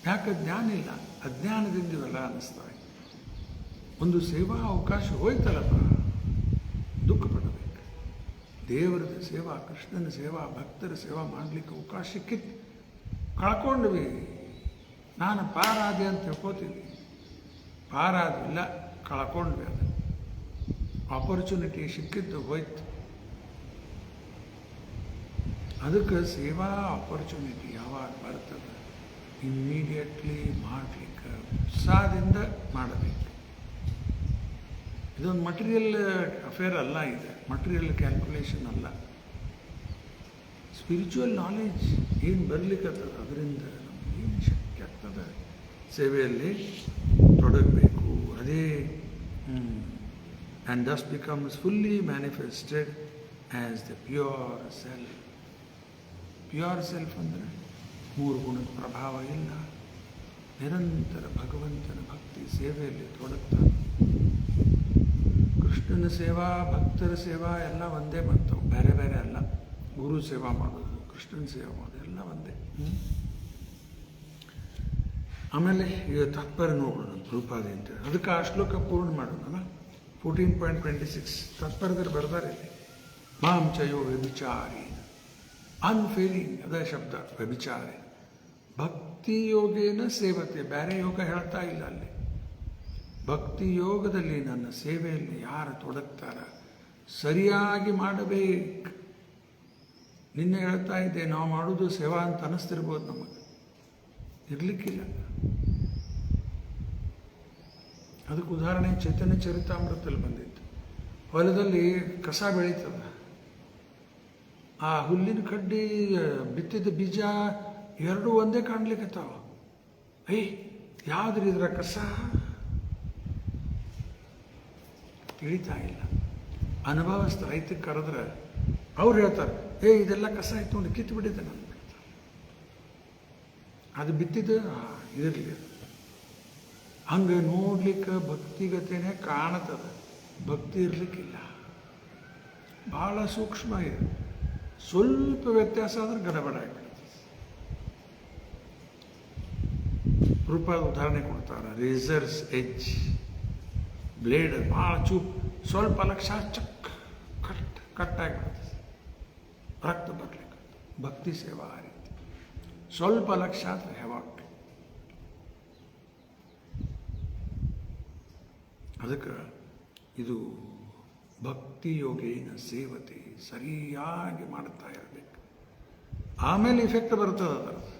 ಯಾಕೆ? ಜ್ಞಾನ ಇಲ್ಲ, ಅಜ್ಞಾನದಿಂದ ಇವೆಲ್ಲ ಅನ್ನಿಸ್ತವೆ. ಒಂದು ಸೇವಾ ಅವಕಾಶ ಹೋಯ್ತಲ್ಲಪ್ಪ, ದುಃಖ ಪಡಬೇಕು. ದೇವರದ ಸೇವಾ, ಕೃಷ್ಣನ ಸೇವಾ, ಭಕ್ತರ ಸೇವಾ ಮಾಡಲಿಕ್ಕೆ ಅವಕಾಶ ಸಿಕ್ಕಿತ್ತು, ಕಳ್ಕೊಂಡ್ವಿ. ನಾನು ಪಾರಾದೆ ಅಂತ ತಿಳ್ಕೋತೀನಿ. ಪಾರಾದಿಲ್ಲ, ಕಳ್ಕೊಂಡ್ವಿ. ಅದು ಆಪರ್ಚುನಿಟಿ ಸಿಕ್ಕಿದ್ದು ಹೋಯ್ತು. ಅದಕ್ಕೆ ಸೇವಾ ಆಪರ್ಚುನಿಟಿ ಯಾವಾಗ ಬರ್ತದೆ ಇಮ್ಮಿಡಿಯೇಟ್ಲಿ ಮಾಡಲಿಕ್ಕೆ ಉತ್ಸಾಹದಿಂದ ಮಾಡಬೇಕು. ಇದೊಂದು ಮಟೀರಿಯಲ್ ಅಫೇರ್ ಅಲ್ಲ, ಇದೆ ಮಟೀರಿಯಲ್ ಕ್ಯಾಲ್ಕುಲೇಷನ್ ಅಲ್ಲ. ಸ್ಪಿರಿಚುವಲ್ ನಾಲೆಜ್ ಏನು ಬರಲಿಕ್ಕತ್ತದ, ಅದರಿಂದ ನಮ್ಗೆ ಏನು ಶಕ್ತಿ ಆಗ್ತದೆ ಸೇವೆಯಲ್ಲಿ ತೊಡಗಬೇಕು. ಅದೇ and thus becomes fully manifested as the pure self. Pure self ಅಂದರೆ 3 ಗುಣದ ಪ್ರಭಾವ ಇಲ್ಲ, ನಿರಂತರ ಭಗವಂತನ ಭಕ್ತಿ ಸೇವೆಯಲ್ಲಿ ತೊಡಗ್ತಾನೆ. ಕೃಷ್ಣನ ಸೇವಾ, ಭಕ್ತರ ಸೇವಾ ಎಲ್ಲ ಒಂದೇ ಬರ್ತಾವೆ, ಬೇರೆ ಬೇರೆ ಅಲ್ಲ. ಗುರು ಸೇವಾ ಮಾಡೋದು, ಕೃಷ್ಣನ ಸೇವಾ ಮಾಡೋದು ಎಲ್ಲ ಒಂದೇ. ಆಮೇಲೆ ಈಗ ತಾತ್ಪರ್ಯ ನೋಡೋಣ ಪ್ರಭುಪಾದ ಅಂತೇಳಿ. ಅದಕ್ಕೆ ಆ ಶ್ಲೋಕ ಪೂರ್ಣ ಮಾಡೋಣ. 14.26 ತಾತ್ಪರ್ಯದಲ್ಲಿ ಬರ್ತಾರೆ ಇಲ್ಲಿ. ಮಾಂ ಚಯೋ ವ್ಯಭಿಚಾರಿ ಅನ್ಫೇಲಿಂಗ್, ಅದೇ ಶಬ್ದ ವ್ಯಭಿಚಾರಿ. ಭಕ್ತಿ ಯೋಗೇನ ಸೇವತೆ, ಬೇರೆ ಯೋಗ ಹೇಳ್ತಾ ಇಲ್ಲ ಅಲ್ಲಿ. ಭಕ್ತಿ ಯೋಗದಲ್ಲಿ ನನ್ನ ಸೇವೆಯಲ್ಲಿ ಯಾರು ತೊಡಗ್ತಾರ ಸರಿಯಾಗಿ ಮಾಡಬೇಕು. ನಿನ್ನೆ ಹೇಳ್ತಾ ಇದ್ದೆ, ನಾವು ಮಾಡೋದು ಸೇವಾ ಅಂತ ಅನ್ನಿಸ್ತಿರ್ಬೋದು, ನಮಗೆ ಇರಲಿಕ್ಕಿಲ್ಲ. ಅದಕ್ಕೆ ಉದಾಹರಣೆ ಚೈತನ್ಯ ಚರಿತಾಮೃತದಲ್ಲಿ ಬಂದಿತ್ತು. ಹೊಲದಲ್ಲಿ ಕಸ ಬೆಳೀತದ, ಆ ಹುಲ್ಲಿನ ಕಡ್ಡಿ, ಬಿತ್ತಿದ ಬೀಜ ಎರಡೂ ಒಂದೇ ಕಾಣ್ಲಿಕ್ಕತ್ತಾವ. ಯಾವ್ದ್ರಿ ಇದ್ರ ಕಸ? ತಿಳಿತಾ ಇಲ್ಲ. ಅನುಭವಸ್ಥ ರೈತಕ್ಕೆ ಕರೆದ್ರೆ ಅವ್ರು ಹೇಳ್ತಾರೆ, ಇದೆಲ್ಲ ಕಸ ಆಯ್ತು ನೋಡಿ, ಕಿತ್ತು ಬಿಟ್ಟಿದ್ದೆ ನಾನು. ಅದು ಬಿತ್ತಿದ್ದು ಇರಲಿ. ಹಂಗೆ ನೋಡ್ಲಿಕ್ಕೆ ಭಕ್ತಿಗತೆನೇ ಕಾಣತದ, ಭಕ್ತಿ ಇರ್ಲಿಕ್ಕಿಲ್ಲ. ಭಾಳ ಸೂಕ್ಷ್ಮ ಇದೆ. ಸ್ವಲ್ಪ ವ್ಯತ್ಯಾಸ ಆದ್ರೆ ಗಡಬಡ ಆಗಿಬಿಡುತ್ತೆ. ರೂಪ ಉದಾಹರಣೆ ಕೊಡ್ತಾರೆ. ರೇಸರ್ಸ್ ಎಜ್ ಬ್ಲೇಡ್ ಭಾಳ ಚೂಪ್, ಸ್ವಲ್ಪ ಲಕ್ಷ ಚಕ್ ಕಟ್ಟಾಗಿಬಿಡ್ತದೆ, ರಕ್ತ ಬರಲಿಕ್ಕೆ. ಭಕ್ತಿ ಸೇವಾ ಆ ರೀತಿ, ಸ್ವಲ್ಪ ಲಕ್ಷ ಆದರೆ ಹೆವಾಕ್. ಅದಕ್ಕೆ ಇದು ಭಕ್ತಿ ಯೋಗೇನ ಸೇವತೆ, ಸರಿಯಾಗಿ ಮಾಡುತ್ತಾ ಇರಬೇಕು, ಆಮೇಲೆ ಇಫೆಕ್ಟ್ ಬರ್ತದೆ ಅದರದ್ದು.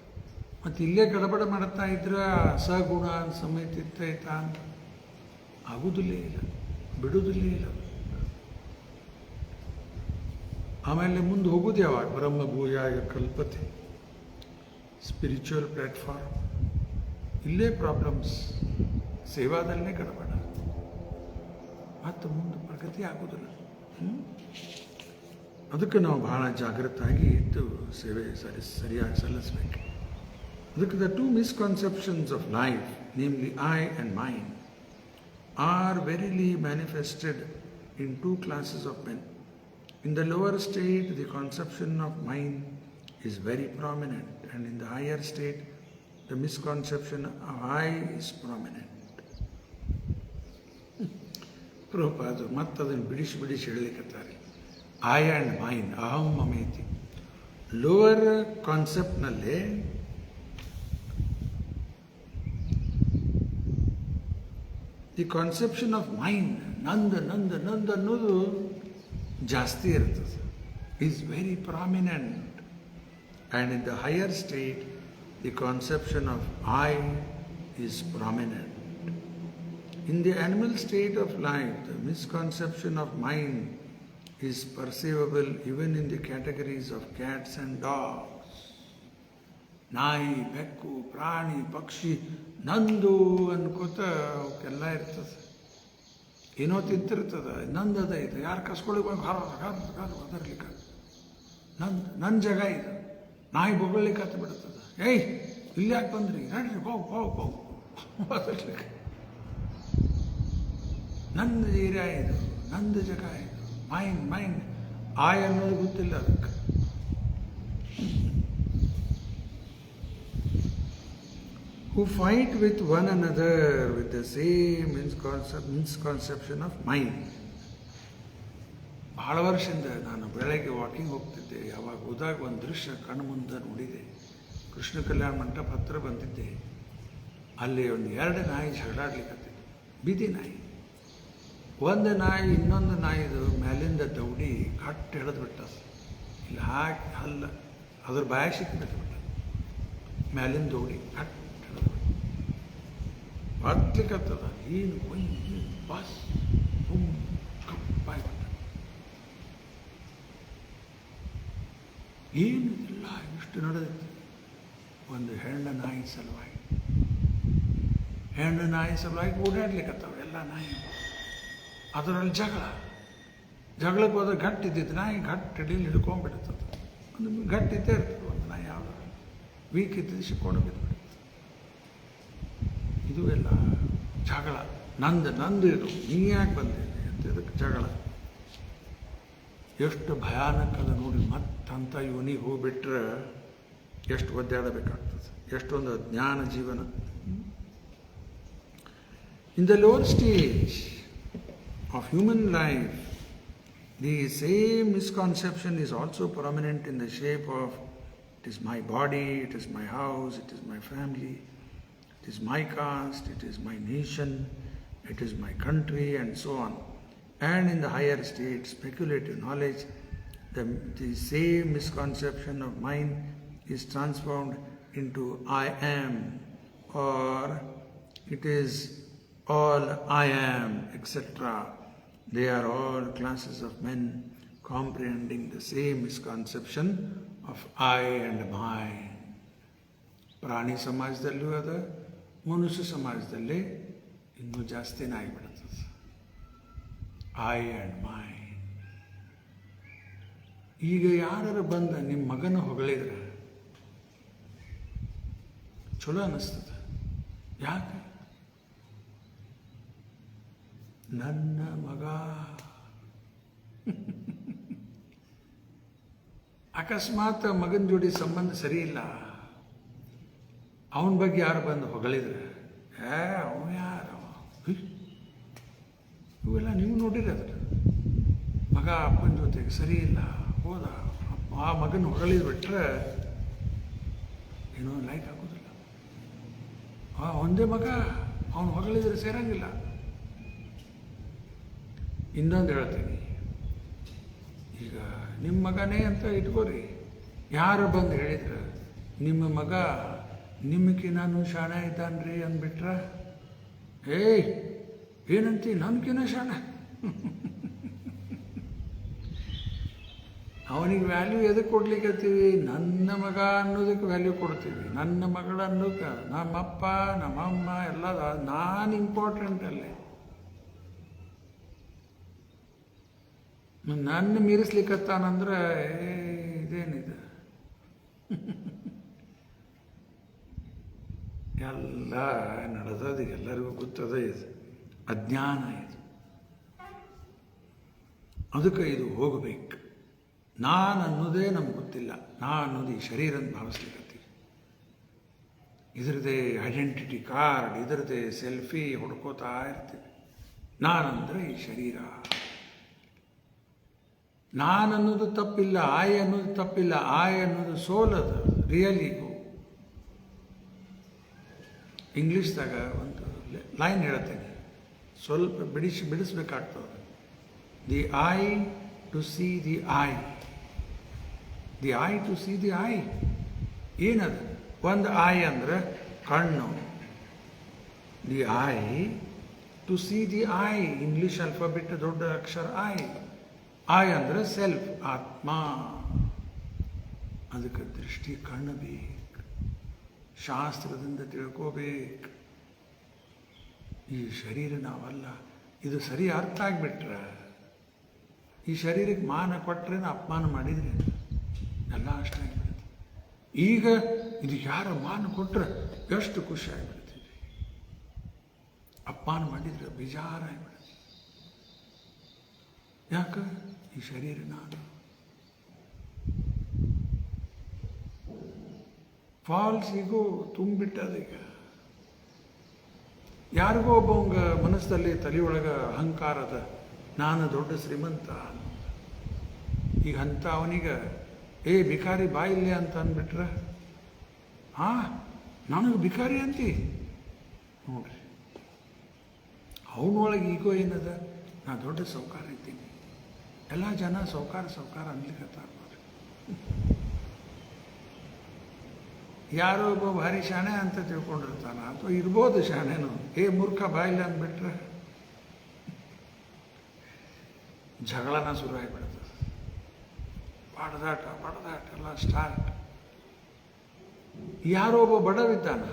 ಮತ್ತು ಇಲ್ಲೇ ಗಡಬಡ ಮಾಡುತ್ತಾ ಇದ್ರೆ ಸಗುಣ ಸಮೇತ ಇತ್ತೈತ ಅಂತ ಆಗುವುದಿಲ್ಲೇ ಇಲ್ಲ, ಬಿಡುವುದಿಲ್ಲೇ ಇಲ್ಲ. ಆಮೇಲೆ ಮುಂದೆ ಹೋಗೋದು ಯಾವಾಗ? ಬ್ರಹ್ಮಭೂಯಾಯ ಕಲ್ಪತೆ, ಸ್ಪಿರಿಚುವಲ್ ಪ್ಲ್ಯಾಟ್ಫಾರ್ಮ್. ಇಲ್ಲೇ ಪ್ರಾಬ್ಲಮ್ಸ್, ಸೇವಾದಲ್ಲೇ ಗಡಬಡ, ಮತ್ತು ಮುಂದೆ ಪ್ರಗತಿ ಆಗೋದಿಲ್ಲ. ಅದಕ್ಕೆ ನಾವು ಬಹಳ ಜಾಗೃತವಾಗಿ ಇದ್ದು ಸೇವೆ ಸರಿಯಾಗಿ ಸಲ್ಲಿಸಬೇಕು. ಅದಕ್ಕೆ the two misconceptions of life, namely I and mind, are verily manifested in two classes of men. In the lower state, the conception of mind is very prominent, and in the higher state, the misconception of I is prominent. ಪ್ರಭುಪಾದರು ಮತ್ತದನ್ನು ಬಿಡಿಸಿ ಹೇಳಲಿಕ್ಕತ್ತಾರೆ. I and mind, ಅಹಂ ಮಮೇತಿ. Lower ಕಾನ್ಸೆಪ್ಟ್ನಲ್ಲೇ the conception of mind, ನಂದು ಅನ್ನೋದು ಜಾಸ್ತಿ ಇರ್ತದೆ, is very prominent. And in the higher state the conception of I is prominent. In the animal state of life, the misconception of mind is perceivable even in the categories of cats and dogs. ನಾಯಿ, ಬೆಕ್ಕು, ಪ್ರಾಣಿ, ಪಕ್ಷಿ ನಂದು ಅನ್ಕೋತ ಅವಕ್ಕೆಲ್ಲ ಇರ್ತದೆ. ಏನೋ ತಿಂತಿರ್ತದೆ, ನಂದದ ಇದು, ಯಾರು ಕಸ್ಕೊಳಿಗೆ ಅದರ್ಲಿಕ್ಕೆ ನನ್ನ ಜಾಗ ಇದು. ನಾಯಿ ಬೊಗಳಿಕ್ಕೆ ಹತ್ತು ಬಿಡ್ತದೆ, ಏಯ್ ಇಲ್ಲಿ ಯಾಕೆ ಬಂದ್ರಿ, ನಡ್ರಿ ಹೋಗು ಅದರ್ಲಿಕ್ಕೆ. ನಂದು ಏರಿಯಾ ಇದು, ನಂದು ಜಾಗ ಇದು. ಮೈಂಡ್ ಆಯ್ ಅನ್ನೋದು ಗೊತ್ತಿಲ್ಲ ಅದಕ್ಕೆ. Who fight with one another with the same misconception of mind. ಬಹಳ ವರ್ಷದಿಂದ ನಾನು ಬೆಳಗ್ಗೆ ವಾಕಿಂಗ್ ಹೋಗ್ತಿದ್ದೆ. ಯಾವಾಗ ಹೋದಾಗ ಒಂದು ದೃಶ್ಯ ಕಣ್ಣು ಮುಂದೆ ನೋಡಿದೆ. ಕೃಷ್ಣ ಕಲ್ಯಾಣ ಮಂಟಪ ಹತ್ರ ಬಂದಿದ್ದೆ. ಅಲ್ಲಿ ಒಂದು 2 ನಾಯಿ ಜಗಳಾಡ್ಲಿಕ್ಕೆ, ಬೀದಿ ನಾಯಿ. ಒಂದು ನಾಯಿ ಇನ್ನೊಂದು ನಾಯಿದು ಮೇಲಿಂದ ದೌಡಿ ಕಟ್ಟು ಹಿಡಿದು ಬಿಟ್ಟ, ಇಲ್ಲಿ ಹಾಕಿ ಹಲ್ಲ ಅದ್ರ ಬಾಯ ಸಿಕ್ಕಿಬಿಟ್ಟು ಬಿಟ್ಟ. ಮೇಲಿಂದ ದೌಡಿ ಕಟ್ಟು ಹಿಡಿದು ಹತ್ಲಿಕ್ಕತ್ತದ. ಏನು ಬಸ್ ಕಪ್ಪಾಗಿ ಬಿಟ್ಟ. ಏನಿದಿಲ್ಲ, ಇಷ್ಟು ನಡೆದೈತಿ. ಒಂದು ಹೆಣ್ಣು ನಾಯಿ ಸಲುವಾಗಿ ಓಡಾಡ್ಲಿಕ್ಕತ್ತವ ಎಲ್ಲ ನಾಯಿ. ಅದರಲ್ಲಿ ಜಗಳಕ್ಕೆ ಹೋದ್ರೆ ಗಟ್ಟಿದ್ದಿದ್ದು ನಾಯಿ ಹಿಡೀಲಿ ಹಿಡ್ಕೊಂಡ್ಬಿಡ್ತದೆ. ಒಂದು ಗಟ್ಟಿದ್ದೇ ಇರ್ತದೆ ಒಂದು ನಾಯಿ. ಯಾವುದು ವೀಕ್ ಇದ್ದಿದ್ದು ಸಿಕ್ಕೊಂಡು ಬಿದ್ದುಬಿಡುತ್ತೆ. ಇದು ಎಲ್ಲ ಜಗಳ. ನಂದು ಇದು, ನೀ ಯಾಕೆ ಬಂದಿದೆ ಅಂತ ಇದಕ್ಕೆ ಜಗಳ. ಎಷ್ಟು ಭಯಾನಕದ ನೋಡಿ. ಮತ್ತಂಥ ಇವನಿಗೆ ಹೋಗ್ಬಿಟ್ರೆ ಎಷ್ಟು ಒದ್ದಾಡಬೇಕಾಗ್ತದೆ, ಎಷ್ಟೊಂದು ಜ್ಞಾನ ಜೀವನ. In the lower stage of human life, the same misconception is also prominent in the shape of it is my body, it is my house, it is my family, it is my caste, it is my nation, it is my country, and so on. And in the higher state, speculative knowledge, the same misconception of mind is transformed into I am, or it is all I am, etc. They are all classes of men comprehending the same misconception of I and mine. ಪ್ರಾಣಿ ಸಮಾಜದಲ್ಲೂ ಅದ, ಮನುಷ್ಯ ಸಮಾಜದಲ್ಲಿ ಇನ್ನೂ ಜಾಸ್ತಿನೇ ಆಗಿಬಿಡುತ್ತದೆ. I and main. ಈಗ ಯಾರು ಬಂದ ನಿಮ್ಮ ಮಗನ ಹೊಗಳಿದ್ರೆ ಚಲೋ ಅನ್ನಿಸ್ತದೆ. ಯಾಕೆ? ನನ್ನ ಮಗ. ಅಕಸ್ಮಾತ್ ಮಗನ ಜೋಡಿ ಸಂಬಂಧ ಸರಿ ಇಲ್ಲ, ಅವನ ಬಗ್ಗೆ ಯಾರು ಬಂದು ಹೊಗಳಿದ್ರೆ ಅವನು ಯಾರು ಇವೆಲ್ಲ ನೀವು ನೋಡಿರೋದ್ರ ಮಗ ಅಪ್ಪನ ಜೊತೆಗೆ ಸರಿ ಇಲ್ಲ ಹೋದ, ಆ ಮಗನ ಹೊಗಳಿದ್ಬಿಟ್ರೆ ಏನೋ ಲೈಕ್ ಆಗೋದಿಲ್ಲ. ಒಂದೇ ಮಗ ಅವನು ಹೊಗಳಿದ್ರೆ ಸೇರಂಗಿಲ್ಲ. ಇನ್ನೊಂದು ಹೇಳ್ತೀನಿ, ಈಗ ನಿಮ್ಮ ಮಗನೇ ಅಂತ ಇಟ್ಕೋರಿ, ಯಾರು ಬಂದು ಹೇಳಿದ್ರೆ ನಿಮ್ಮ ಮಗ ನಿಮ್ಮಕ್ಕಿನ್ನೂ ಶಾಣೆ ಇದ್ದಾನ್ರಿ ಅಂದ್ಬಿಟ್ರ, ಏನಂತಿ ನನ್ಕಿನ್ನ ಶಾಣೆ. ಅವನಿಗೆ ವ್ಯಾಲ್ಯೂ ಎದಕ್ಕೆ ಕೊಡ್ಲಿಕ್ಕತ್ತೀವಿ? ನನ್ನ ಮಗ ಅನ್ನೋದಕ್ಕೆ ವ್ಯಾಲ್ಯೂ ಕೊಡ್ತೀವಿ. ನನ್ನ ಮಗಳ ಅನ್ನೋಕೆ ನಮ್ಮಪ್ಪ ನಮ್ಮಮ್ಮ ಎಲ್ಲ ನಾನು ಇಂಪಾರ್ಟೆಂಟ್ ಅಲ್ಲೇ. ನನ್ನ ಮೀರಿಸ್ಲಿಕ್ಕತ್ತಾನಂದ್ರೆ ಇದೇನಿದೆ? ಎಲ್ಲ ನಡೆದದು ಎಲ್ಲರಿಗೂ ಗೊತ್ತದ. ಇದು ಅಜ್ಞಾನ. ಇದು ಅದಕ್ಕೆ ಇದು ಹೋಗಬೇಕು. ನಾನು ಅನ್ನೋದೇ ನಮ್ಗೆ ಗೊತ್ತಿಲ್ಲ. ನಾನು ಅನ್ನೋದು ಈ ಶರೀರನ ಭಾವಿಸ್ಲಿಕ್ಕತ್ತೀವಿ. ಇದರದೇ ಐಡೆಂಟಿಟಿ ಕಾರ್ಡ್, ಇದರದೇ ಸೆಲ್ಫಿ ಹೊಡ್ಕೋತಾ ಇರ್ತೀವಿ. ನಾನಂದ್ರೆ ಈ ಶರೀರ. ನಾನು ಅನ್ನೋದು ತಪ್ಪಿಲ್ಲ, ಆಯ್ ಅನ್ನೋದು ತಪ್ಪಿಲ್ಲ. ಆಯ್ ಅನ್ನೋದು ಸೋಲದು, ರಿಯಲ್ ಈಗೋ. ಇಂಗ್ಲೀಷ್ದಾಗ ಒಂದು ಲೈನ್ ಹೇಳ್ತೇನೆ, ಸ್ವಲ್ಪ ಬಿಡಿಸ್ಬೇಕಾಗ್ತದೆ. The I to see the I, the I to see the I. ಏನದು? ಒಂದು ಐ ಅಂದ್ರೆ ಕಣ್ಣು, the I to see the I. English alphabet ದೊಡ್ಡ ಅಕ್ಷರ ಐ. ಐ ಅಂದ್ರೆ ಸೆಲ್ಫ್, ಆತ್ಮ. ಅದಕ್ಕೆ ದೃಷ್ಟಿ ಕಣ್ಣು ಬೇಕು, ಶಾಸ್ತ್ರದಿಂದ ತಿಳ್ಕೋಬೇಕು. ಈ ಶರೀರ ನಾವಲ್ಲ. ಇದು ಸರಿ ಅರ್ಥ ಆಗಿಬಿಟ್ರೆ, ಈ ಶರೀರಕ್ಕೆ ಮಾನ ಕೊಟ್ಟರೆ ಅಪಮಾನ ಮಾಡಿದ್ರೆ ಎಲ್ಲ ಅಷ್ಟೇ ಆಗಿಬಿಡುತ್ತೆ. ಈಗ ಇದು ಯಾರ ಮಾನ ಕೊಟ್ಟರೆ ಎಷ್ಟು ಖುಷಿ ಆಗಿಬಿಡ್ತೀವಿ, ಅಪಮಾನ ಮಾಡಿದ್ರೆ ಬೇಜಾರಾಗಿಬಿಡುತ್ತೆ. ಯಾಕೆ? ಈ ಶರೀರ ನಾನು. ಫಾಲ್ಸ್ ಈಗೋ ತುಂಬಿಟ್ಟದೀಗ. ಯಾರಿಗೋ ಒಬ್ಬವಂಗ ಮನಸ್ಸಲ್ಲಿ ತಲೆಯೊಳಗೆ ಅಹಂಕಾರದ, ನಾನು ದೊಡ್ಡ ಶ್ರೀಮಂತ. ಈಗ ಅಂತ ಅವನಿಗೆ ಭಿಕಾರಿ ಬಾಯಿಲ್ಲೆ ಅಂತ ಅಂದ್ಬಿಟ್ರೆ, ನನಗೆ ಭಿಕಾರಿ ಅಂತಿ ನೋಡ್ರಿ. ಅವನೊಳಗೆ ಈಗೋ ಏನದ, ನಾ ದೊಡ್ಡ ಸೌಕಾರ ಇದ್ದೀನಿ. ಎಲ್ಲ ಜನ ಸೌಕಾರ ಅನ್ಲಿಕ್ಕತ್ತಾರ ನೋಡ್ರಿ. ಯಾರೋ ಒಬ್ಬ ಭಾರಿ ಶಾಣೆ ಅಂತ ತಿಳ್ಕೊಂಡಿರ್ತಾನ, ಅಥವಾ ಇರ್ಬೋದು ಶಾಣೆನು. ಮೂರ್ಖ ಬಾಯಿಲ್ಲ ಅಂದ್ಬಿಟ್ರೆ ಜಗಳನ ಶುರು ಆಗಿಬಿಡ್ತದೆ. ಬಡದಾಟ ಎಲ್ಲ ಸ್ಟಾರ್ಟ್. ಯಾರೋ ಒಬ್ಬ ಬಡವಿದ್ದಾನ,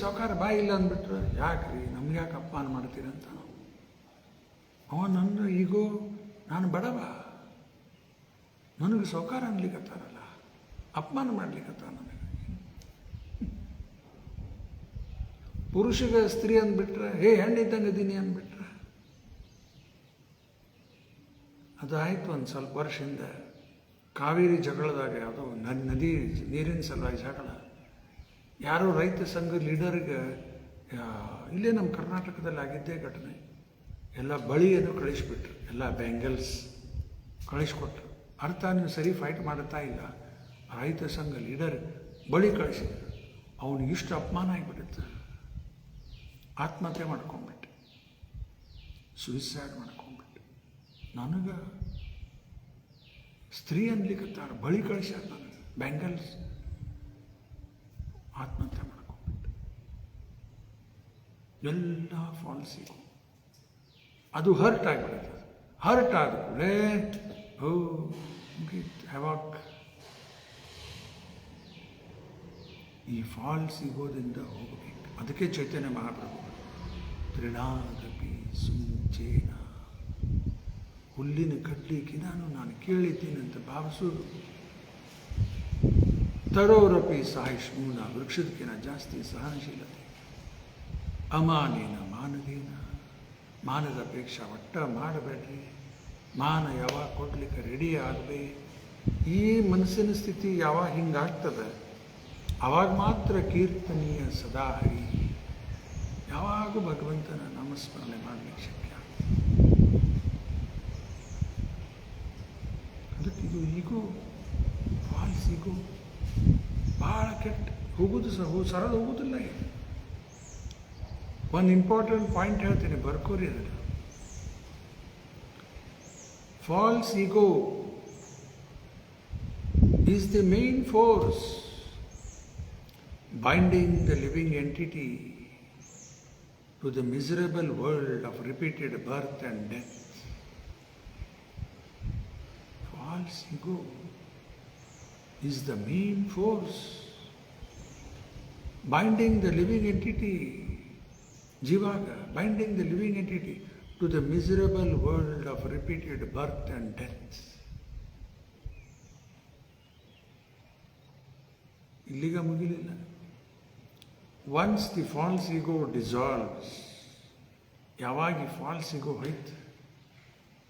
ಸೌಕಾರ ಬಾಯಿಲ್ಲ ಅಂದ್ಬಿಟ್ರೆ, ಯಾಕ್ರಿ ನಮ್ಗೆ ಯಾಕೆ ಅಪಮಾನ ಮಾಡ್ತೀರಂತ. ಅವ ನನ್ನ ಈಗೋ, ನಾನು ಬಡವ, ನನಗೆ ಸೌಕಾರ ಅನ್ಲಿಕ್ಕತ್ತಾರಲ್ಲ, ಅಪಮಾನ ಮಾಡ್ಲಿಕ್ಕತ್ತ ನನಗೆ. ಪುರುಷಗೆ ಸ್ತ್ರೀ ಅಂದ್ಬಿಟ್ರೆ, ಹೆಣ್ಣಿದ್ದಂಗೆ ಇದೀನಿ ಅಂದ್ಬಿಟ್ರೆ. ಅದು ಆಯಿತು. ಒಂದು ಸ್ವಲ್ಪ ವರ್ಷದಿಂದ ಕಾವೇರಿ ಜಗಳದಾಗ, ಯಾವುದೋ ನದಿ ನೀರಿನ ಸಲುವಾಗಿ ಜಗಳ. ಯಾರೋ ರೈತ ಸಂಘ ಲೀಡರ್ಗೆ, ಇಲ್ಲೇ ನಮ್ಮ ಕರ್ನಾಟಕದಲ್ಲಿ ಆಗಿದ್ದೇ ಘಟನೆ. ಎಲ್ಲ ಬಳಿಯನ್ನು ಕಳಿಸ್ಬಿಟ್ರು, ಎಲ್ಲ ಬ್ಯಾಂಗಲ್ಸ್ ಕಳಿಸ್ಕೊಟ್ರು. ಅರ್ಥ, ನೀವು ಸರಿ ಫೈಟ್ ಮಾಡ್ತಾ ಇಲ್ಲ. ರೈತ ಸಂಘ ಲೀಡರ್ ಬಳಿ ಕಳಿಸಿದ್ರು. ಅವನಿಗೆ ಇಷ್ಟು ಅಪಮಾನ ಆಗಿಬಿಡುತ್ತೆ, ಆತ್ಮಹತ್ಯೆ ಮಾಡ್ಕೊಂಡ್ಬಿಟ್ಟೆ, ಸುಯಿಸೈಡ್ ಮಾಡ್ಕೊಂಡ್ಬಿಟ್ಟೆ. ನನಗೆ ಸ್ತ್ರೀ ಅನ್ಲಿಕ್ಕತ್ತಾರ, ಬಳಿ ಕಳಿಸ್ಯಾರ ನನಗೆ, ಬ್ಯಾಂಗಲ್ಸ್. ಆತ್ಮಹತ್ಯೆ ಮಾಡ್ಕೊಂಡ್ಬಿಟ್ಟೆ. ಎಲ್ಲ ಫಾಲ್ಸಿಗೂ ಅದು ಹರ್ಟ್ ಆಗಿಬಿಡುತ್ತೆ. ಹರ್ಟ್ ಆದ ಕೂಡಲೇ ಯಾವಾಗ ಈ ಫಾಲ್ಸ್ ಸಿಗೋದ್ರಿಂದ ಹೋಗಬೇಕು. ಅದಕ್ಕೆ ಚೈತನ್ಯ ಮಹಾಪ್ರಭು ತ್ರಿಣಾದಪಿ ಸುಂಚೇನ, ಹುಲ್ಲಿನ ಕಡ್ಲಿಕ್ಕೆ ನಾನು ಕೇಳಿದ್ದೀನಿ ಅಂತ ಭಾವಿಸೋದು. ತರೋರಪಿ ಸಹಿಷ್ಣುನ, ವೃಕ್ಷದಕ್ಕಿಂತ ಜಾಸ್ತಿ ಸಹನಶೀಲತೆ. ಅಮಾನೇನ ಮಾನದೇನ, ಮಾನದ ಅಪೇಕ್ಷೆ ಒಟ್ಟ ಮಾಡಬೇಡ್ರಿ. ಮಾನ ಯಾವಾಗ ಕೊಡ್ಲಿಕ್ಕೆ ರೆಡಿ ಆಗಬೇಕು. ಈ ಮನಸ್ಸಿನ ಸ್ಥಿತಿ ಯಾವಾಗ ಹಿಂಗಾಗ್ತದೆ, ಆವಾಗ ಮಾತ್ರ ಕೀರ್ತನೀಯ ಸದಾ ಹರಿ. ಯಾವಾಗೂ ಭಗವಂತನ ನಾಮಸ್ಮರಣೆ ಮಾಡಲಿಕ್ಕೆ ಶಕ್ಯ. ಅದಕ್ಕೆ ಇದು ಈಗೋ, ಫಾಲ್ಸ್ ಈಗೋ ಭಾಳ ಕೆಟ್ಟ, ಹೋಗುದು ಸರದು ಹೋಗುದಿಲ್ಲ. ಇದು ಒಂದು ಇಂಪಾರ್ಟೆಂಟ್ ಪಾಯಿಂಟ್ ಹೇಳ್ತೀನಿ, ಬರ್ಕೋರಿ ಅದನ್ನು. False ego is the main force binding the living entity to the miserable world of repeated birth and death. False ego is the main force binding the living entity, Jivaga, binding the living entity to the miserable world of repeated birth and death. ಇಲ್ಲಿಗ ಮುಗಿಲಿಲ್ಲ. Once the false ego dissolves, ಯಾವಾಗ ಈ false ego ಹೋಯ್ತು,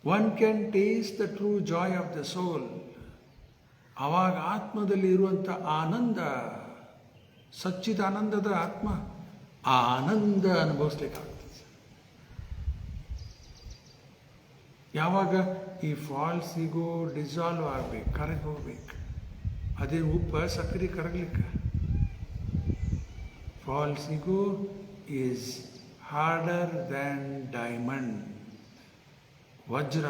one can taste the true joy of the soul. ಆವಾಗ ಆತ್ಮದಲ್ಲಿ ಇರುವಂಥ ಆನಂದ, ಸಚ್ಚಿದಾನಂದದ ಆತ್ಮ, ಆ ಆನಂದ ಅನುಭವಿಸ್ಲಿಕ್ಕಾಗ್ತದೆ. ಯಾವಾಗ ಈ ಫಾಲ್ಸ್ ಈಗೋ ಡಿಸಾಲ್ವ್ ಆಗಬೇಕು, ಕರಗಿ ಹೋಗ್ಬೇಕು. ಅದೇ ಉಪ್ಪು ಸಕ್ಕರೆ ಕರಗಲಿಕ್ಕೆ. False ego is harder than diamond. ವಜ್ರ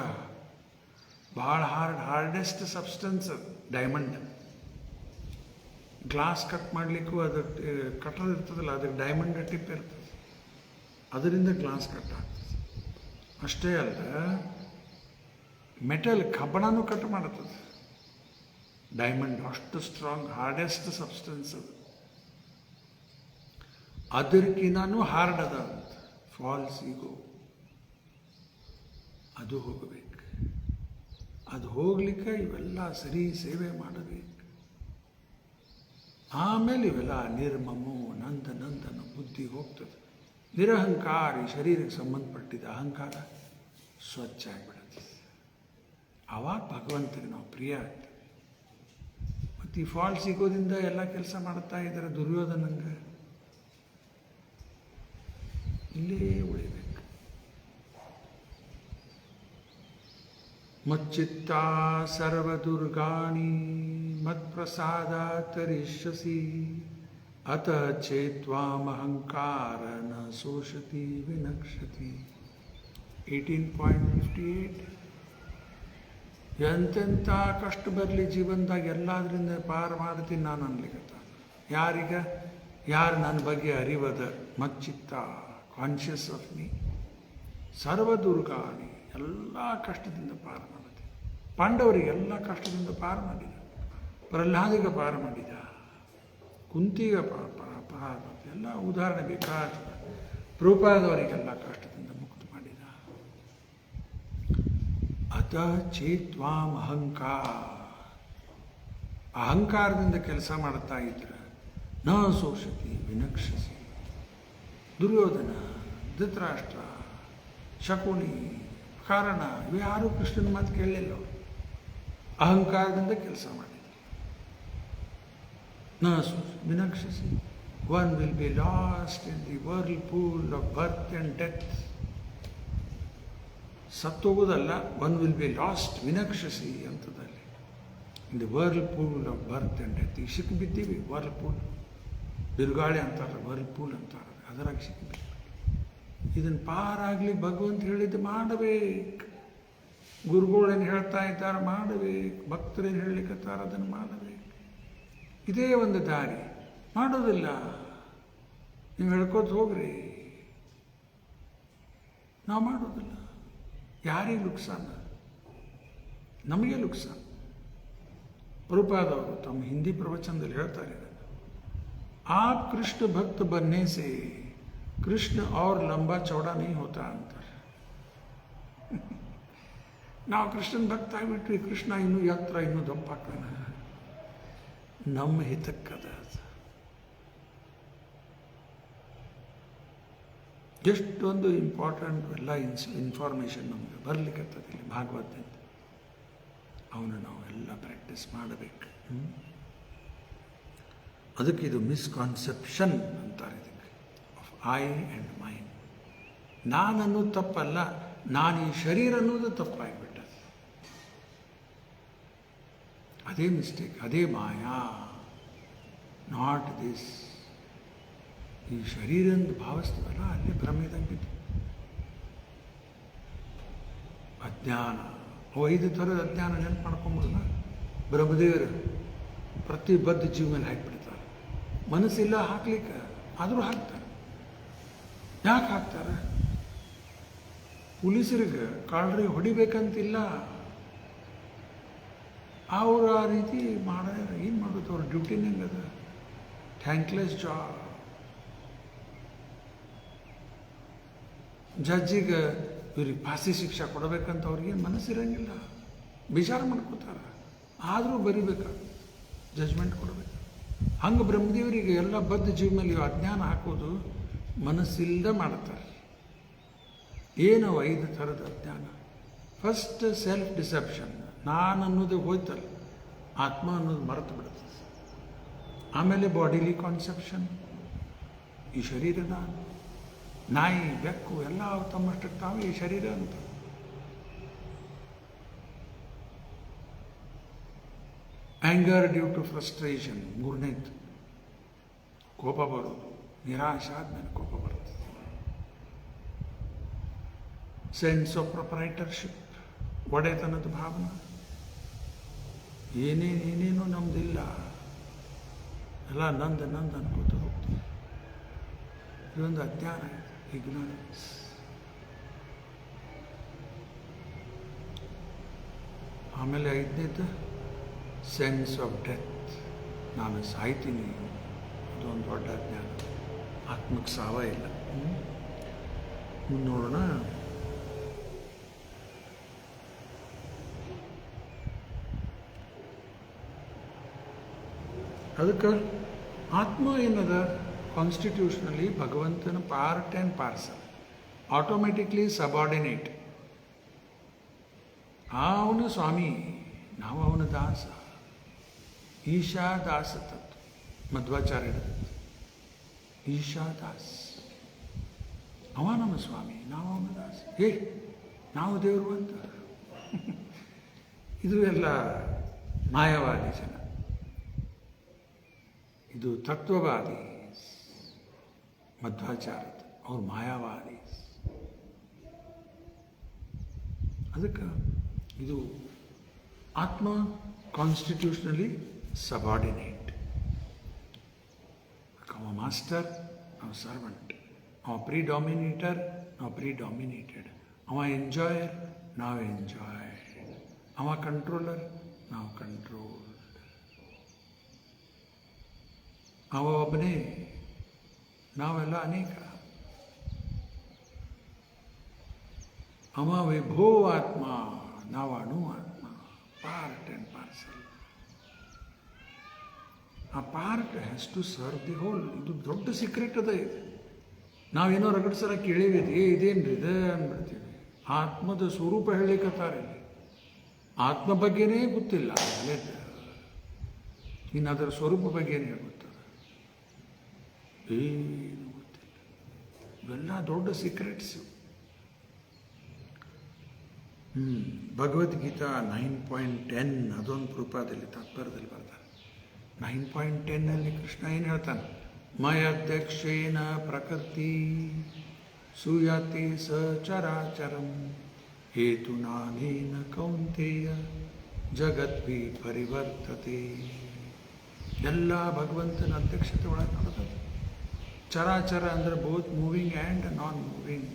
ಭಾಳ hardest substance diamond. Glass cut ಮಾಡಲಿಕ್ಕೂ ಅದಕ್ಕೆ ಕಟ್ಟರ್ ಇರ್ತದಲ್ಲ, ಅದಕ್ಕೆ ಡೈಮಂಡ್ ಟಿಪ್ ಇರ್ತದೆ, ಅದರಿಂದ ಗ್ಲಾಸ್ ಕಟ್ ಆಗ್ತದೆ. ಅಷ್ಟೇ ಅಲ್ಲ, ಮೆಟಲ್ ಕಬ್ಬಣನೂ ಕಟ್ ಮಾಡುತ್ತದೆ ಡೈಮಂಡ್. ಅಷ್ಟು ಸ್ಟ್ರಾಂಗ್ ಹಾರ್ಡೆಸ್ಟ್ ಸಬ್ಸ್ಟೆನ್ಸ್ ಅದು. ಅದಕ್ಕಿಂತನೂ ಹಾರ್ಡ್ ಅದ ಅಂತ ಫಾಲ್ಸ್ ಈಗೋ. ಅದು ಹೋಗಬೇಕು. ಅದು ಹೋಗ್ಲಿಕ್ಕೆ ಇವೆಲ್ಲ ಸರಿ ಸೇವೆ ಮಾಡಬೇಕು. ಆಮೇಲೆ ಇವೆಲ್ಲ ನಿರ್ಮಮೋ ನಂದನ ಬುದ್ಧಿ ಹೋಗ್ತದೆ. ನಿರಹಂಕಾರಿ ಶರೀರಕ್ಕೆ ಸಂಬಂಧಪಟ್ಟಿದ್ದ ಅಹಂಕಾರ ಸ್ವಚ್ಛ ಆಗಿಬಿಡುತ್ತೆ. ಆವಾಗ ಭಗವಂತನಿಗೆ ನಾವು ಪ್ರಿಯ ಆಗ್ತದೆ. ಮತ್ತು ಈ ಫಾಲ್ಸ್ ಈಗೋದಿಂದ ಎಲ್ಲ ಕೆಲಸ ಮಾಡ್ತಾ ಇದ್ದಾರೆ ದುರ್ಯೋಧನಂಗೆ. ಇಲ್ಲೇ ಉಳಿಬೇಕು. ಮಚ್ಚಿತ್ತಾ ಸರ್ವದುರ್ಗಾಣಿ ಮತ್ಪ್ರಸಾದ ತರಿಷ್ಯಸಿ ಅತ ಚೇತ್ವಾಮಹಂಕಾರ ನ ಶೋಷತಿ ವಿನಕ್ಷತಿ. 18.58. ಎಂತೆಂಥ ಕಷ್ಟ ಬರಲಿ ಜೀವನದಾಗ ಎಲ್ಲದರಿಂದ ಪಾರು ಮಾಡ್ತೀನಿ ನಾನು ಅನ್ಲಿಕ್ಕತ್ತ. ಯಾರು ನನ್ನ ಬಗ್ಗೆ ಅರಿವದ, ಮಚ್ಚಿತ್ತ, ಕಾನ್ಷಿಯಸ್ ಆಫ್ ಮೀ, ಸರ್ವದುರ್ಗಾಣಿ, ಎಲ್ಲ ಕಷ್ಟದಿಂದ ಪಾರು ಮಾಡುತ್ತೆ. ಪಾಂಡವರಿಗೆ ಎಲ್ಲ ಕಷ್ಟದಿಂದ ಪಾರು ಮಾಡಿದ, ಪ್ರಹ್ಲಾದಿಗೆ ಪಾರು ಮಾಡಿದ, ಕುಂತಿಗೆ ಪಾರು ಮಾಡಿದ, ಎಲ್ಲ ಉದಾಹರಣೆ ಬೇಕಾದ. ಪ್ರಭುಪಾದವರಿಗೆಲ್ಲ ಕಷ್ಟದಿಂದ ಮುಕ್ತ ಮಾಡಿದ. ಅತ ಚೇತ್ವಾಂ ಅಹಂಕಾರದಿಂದ ಕೆಲಸ ಮಾಡ್ತಾ ಇದ್ರೆ ನ ಶೋಷತಿ ವಿನಕ್ಷಸಿ. ದುರ್ಯೋಧನ, ಧೃತರಾಷ್ಟ್ರ, ಶಕುನಿ, ಕಾರಣ ಇವ್ಯಾರೂ ಕೃಷ್ಣನ ಮಾತು ಕೇಳಲಿಲ್ಲ. ಅಹಂಕಾರದಿಂದ ಕೆಲಸ ಮಾಡಿದ್ರು. ನ ವಿನಕ್ಷಸಿ. One will be lost in the whirlpool of birth and death. ಸತ್ತೋಗೋದಲ್ಲ, ಒನ್ ವಿಲ್ ಬಿ ಲಾಸ್ಟ್ ವಿನಕ್ಷಸಿ ಅಂತದಲ್ಲಿ. In the whirlpool of birth and death. ಈಗ ಸಿಕ್ಕಿಬಿದ್ದೀವಿ ವರ್ಲ್ ಪೂಲ್, ಬಿರುಗಾಳಿ ಅಂತಾರೆ, ವರ್ಲ್ ಪೂಲ್ ಅಂತಾರೆ, ಅದರಾಗ ಸಿಕ್ಕಿಬಿದ್ದೀವಿ. ಇದನ್ನು ಪಾರಾಗಲಿ ಭಗವಂತ ಹೇಳಿದ್ದು ಮಾಡಬೇಕು. ಗುರುಗಳೇನು ಹೇಳ್ತಾ ಇದ್ದಾರೆ ಮಾಡಬೇಕು, ಭಕ್ತರೇನು ಹೇಳಲಿಕ್ಕತ್ತಾರ ಅದನ್ನು ಮಾಡಬೇಕು. ಇದೇ ಒಂದು ದಾರಿ. ಮಾಡೋದಿಲ್ಲ, ನೀವು ಹೇಳ್ಕೋತ ಹೋಗ್ರಿ. ನಾವು ಮಾಡೋದಿಲ್ಲ. ಯಾರಿಗೆ ಲುಕ್ಸಾನ? ನಮಗೆ ಲುಕ್ಸಾನ. ಪ್ರಭುಪಾದವರು ತಮ್ಮ ಹಿಂದಿ ಪ್ರವಚನದಲ್ಲಿ ಹೇಳ್ತಾರೆ, आप कृष्ण भक्त बनने से कृष्ण और लंबा चौड़ा नहीं होता ಅಂತಾರೆ. ನಾವು ಕೃಷ್ಣನ ಭಕ್ತ ಆಗಿಬಿಟ್ವಿ, ಕೃಷ್ಣ ಇನ್ನೂ ಎತ್ತರ, ಇನ್ನೂ ದಪ್ಪ ಆಗ್ತಾನೆ. ನಮ್ಮ ಹಿತಕ್ಕದ. ಎಷ್ಟೊಂದು ಇಂಪಾರ್ಟೆಂಟ್ ಎಲ್ಲ ಇನ್ಫಾರ್ಮೇಷನ್ ನಮಗೆ ಬರ್ಲಿಕ್ಕತ್ತದ ಇಲ್ಲಿ ಭಾಗವತದಿಂದ. ಅವನು ನಾವೆಲ್ಲ ಪ್ರಾಕ್ಟೀಸ್ ಮಾಡಬೇಕು. ಅದಕ್ಕೆ ಇದು ಮಿಸ್ಕಾನ್ಸೆಪ್ಷನ್ ಅಂತಾರೆ ಇದಕ್ಕೆ, ಆಫ್ ಐ ಆ್ಯಂಡ್ ಮೈಂಡ್. ನಾನು ಅನ್ನೋದು ತಪ್ಪಲ್ಲ, ನಾನು ಈ ಶರೀರ ಅನ್ನೋದು ತಪ್ಪಾಗಿಬಿಟ್ಟದು. ಅದೇ ಮಿಸ್ಟೇಕ್, ಅದೇ ಮಾಯಾ, ನಾಟ್ ದಿಸ್. ಈ ಶರೀರ ಅಂತ ಭಾವಿಸ್ತೀವಲ್ಲ, ಅಲ್ಲೇ ಭ್ರಮೆದಂಗಿದ್ದು ಅಜ್ಞಾನ. 5 ಥರದ ಅಜ್ಞಾನ ನೆನಪು ಮಾಡ್ಕೊಂಬಿಡಲ್ಲ. ಬ್ರಹ್ಮದೇವರು ಪ್ರತಿಬದ್ಧ ಜೀವ ಮೇಲೆ ಹಾಕಿಬಿಡ್ತಾರೆ. ಮನಸ್ಸಿಲ್ಲ ಹಾಕ್ಲಿಕ್ಕೆ, ಆದರೂ ಹಾಕ್ತಾರೆ. ಯಾಕೆ ಹಾಕ್ತಾರೆ? ಪೊಲೀಸರಿಗೆ ಕಾಳ್ರಿಗೆ ಹೊಡಿಬೇಕಂತಿಲ್ಲ, ಅವರು ಆ ರೀತಿ ಮಾಡ್ಯಾರ. ಏನು ಮಾಡೋದು, ಅವ್ರ ಡ್ಯೂಟಿನ ಹೆಂಗದ? Thankless job. ಜಡ್ಜಿಗೆ ಇವ್ರಿಗೆ ಫಾಸಿ ಶಿಕ್ಷೆ ಕೊಡಬೇಕಂತ ಅವ್ರಿಗೇನು ಮನಸ್ಸಿರಂಗಿಲ್ಲ, ವಿಚಾರ ಮಾಡ್ಕೋತಾರೆ. ಆದರೂ ಬರಿಬೇಕು, ಜಜ್ಮೆಂಟ್ ಕೊಡಬೇಕು. ಹಂಗೆ ಬ್ರಹ್ಮದೇವರಿಗೆ ಎಲ್ಲ ಬದ್ಧ ಜೀವ ಮೇಲೆ ಅಜ್ಞಾನ ಹಾಕೋದು ಮನಸ್ಸಿಲ್ಲದೆ ಮಾಡ್ತಾರೆ. ಏನು 5 ಥರದ ಅಜ್ಞಾನ? ಫಸ್ಟ್ ಸೆಲ್ಫ್ ಡಿಸೆಪ್ಷನ್, ನಾನು ಅನ್ನೋದು ಹೋಯ್ತಲ್ಲ, ಆತ್ಮ ಅನ್ನೋದು ಮರೆತು ಬಿಡುತ್ತೆ. ಆಮೇಲೆ ಬಾಡಿಲಿ ಕಾನ್ಸೆಪ್ಷನ್, ಈ ಶರೀರ ನಾನು. ನಾಯಿ ಬೆಕ್ಕು ಎಲ್ಲ ತಮ್ಮಷ್ಟಕ್ಕೆ ತಾವು ಈ ಶರೀರ ಅಂತ. ಆ್ಯಂಗರ್ ಡ್ಯೂ ಟು ಫ್ರಸ್ಟ್ರೇಷನ್, 3ನೇದು. ಕೋಪ ಬರೋದು, ನಿರಾಶೆ ಆದಮೇಲೆ ಕೋಪ ಬರುತ್ತೆ. ಸೆನ್ಸ್ ಆಫ್ ಪ್ರೊಪ್ರೈಟರ್ಶಿಪ್, ಒಡೆತನದ ಭಾವನೆ. ಏನೇನೇನೇನೂ ನಮ್ದಿಲ್ಲ, ಎಲ್ಲ ನಂದು ಅನ್ಕೋತ ಹೋಗ್ತೀವಿ. ಇದೊಂದು ಅಜ್ಞಾನ, ಇಗ್ನೋರೆನ್ಸ್. ಆಮೇಲೆ 5ನೇದು ಸೆನ್ಸ್ ಆಫ್ ಡೆತ್, ನಾನು ಸಾಯ್ತೀನಿ, ಅದೊಂದು ದೊಡ್ಡ ಅಜ್ಞಾನ. ಆತ್ಮಕ್ಕೆ ಸಾವ ಇಲ್ಲ. ನೋಡೋಣ. ಅದಕ್ಕೆ ಆತ್ಮ ಏನದ, ಕಾನ್ಸ್ಟಿಟ್ಯೂಷನಲಿ ಭಗವಂತನ part and parcel, automatically subordinate. ಅವನು ಸ್ವಾಮಿ, ನಾವು ಅವನ ದಾಸ. ಈಶಾ ದಾಸ ತತ್ವ, ಮಧ್ವಾಚಾರ್ಯ ಈಶಾ ದಾಸ್. ಅವ ನಮ್ಮ ಸ್ವಾಮಿ, ನಾವು ಅವನ ದಾಸ. ನಾವು ದೇವರು ಅಂತ. ಇದು ಎಲ್ಲ ಮಾಯವಾದಿ ಜನ. ಇದು ತತ್ವವಾದಿ ಮಧ್ವಾಚಾರ್ಯ, ಅವ್ರು ಮಾಯಾವಾದಿ. ಅದಕ್ಕೆ ಇದು ಆತ್ಮ ಕಾನ್ಸ್ಟಿಟ್ಯೂಷನಲಿ ಸಬಾರ್ಡಿನೇಟ್. ಅವ ಮಾಸ್ಟರ್, ನಾವು ಸರ್ವೆಂಟ್. ಅವ ಪ್ರಿಡಾಮಿನೇಟರ್, ನಾವು ಪ್ರಿಡಾಮಿನೇಟೆಡ್. ಅವ ಎಂಜಾಯರ್, ನಾವು ಎಂಜಾಯ್ಡ್. ಅವ ಕಂಟ್ರೋಲರ್, ನಾವು ಕಂಟ್ರೋಲ್. ಅವ ಒಬ್ಬನೇ, ನಾವೆಲ್ಲ ಅನೇಕ. ಅವ ವಿಭೋ ಆತ್ಮ, ನಾವು ಅಣು ಆತ್ಮ, ಪಾರ್ಟ್ ಆ್ಯಂಡ್ ಪಾರ್ಸಲ್. ಆ part has to serve the whole. ಇದು ದೊಡ್ಡ ಸೀಕ್ರೆಟ್ ಅದ. ಇದು ನಾವೇನೋ ರಗಡ್ ಸಲ ಕೇಳಿವಿದೆ, ಇದೇನ್ರಿ ಇದು ಅಂದ್ಬಿಡ್ತೀವಿ. ಆತ್ಮದ ಸ್ವರೂಪ ಹೇಳಿಕತ್ತಾರೆ. ಆತ್ಮ ಬಗ್ಗೆನೇ ಗೊತ್ತಿಲ್ಲ, ಇನ್ನು ಅದರ ಸ್ವರೂಪ ಬಗ್ಗೆ ಏನು ಹೇಳ್ಬೋದು? ಏನು ಗೊತ್ತಿಲ್ಲ. ಇವೆಲ್ಲ ದೊಡ್ಡ ಸೀಕ್ರೆಟ್ಸು. ಭಗವದ್ಗೀತಾ 9.10 ಅದೊಂದು ರೂಪದಲ್ಲಿ ತಾತ್ಪರ್ಯದಲ್ಲಿ ಬರ್ತಾರೆ. 9.10 ಕೃಷ್ಣ ಏನು ಹೇಳ್ತಾನೆ? ಮಯಧ್ಯಕ್ಷೇನ ಪ್ರಕೃತಿ ಸೂಯತೆ ಸಚರಾಚರಂ ಹೇತುನಾನೇನ ಕೌಂತೆಯ ಜಗದ್ವಿ ಪರಿವರ್ತತೆ. ಎಲ್ಲ ಭಗವಂತನ ಅಧ್ಯಕ್ಷತೆ ಒಳಗೆ ನಡೆದದು. ಚರಾಚರ ಅಂದರೆ both moving and non moving.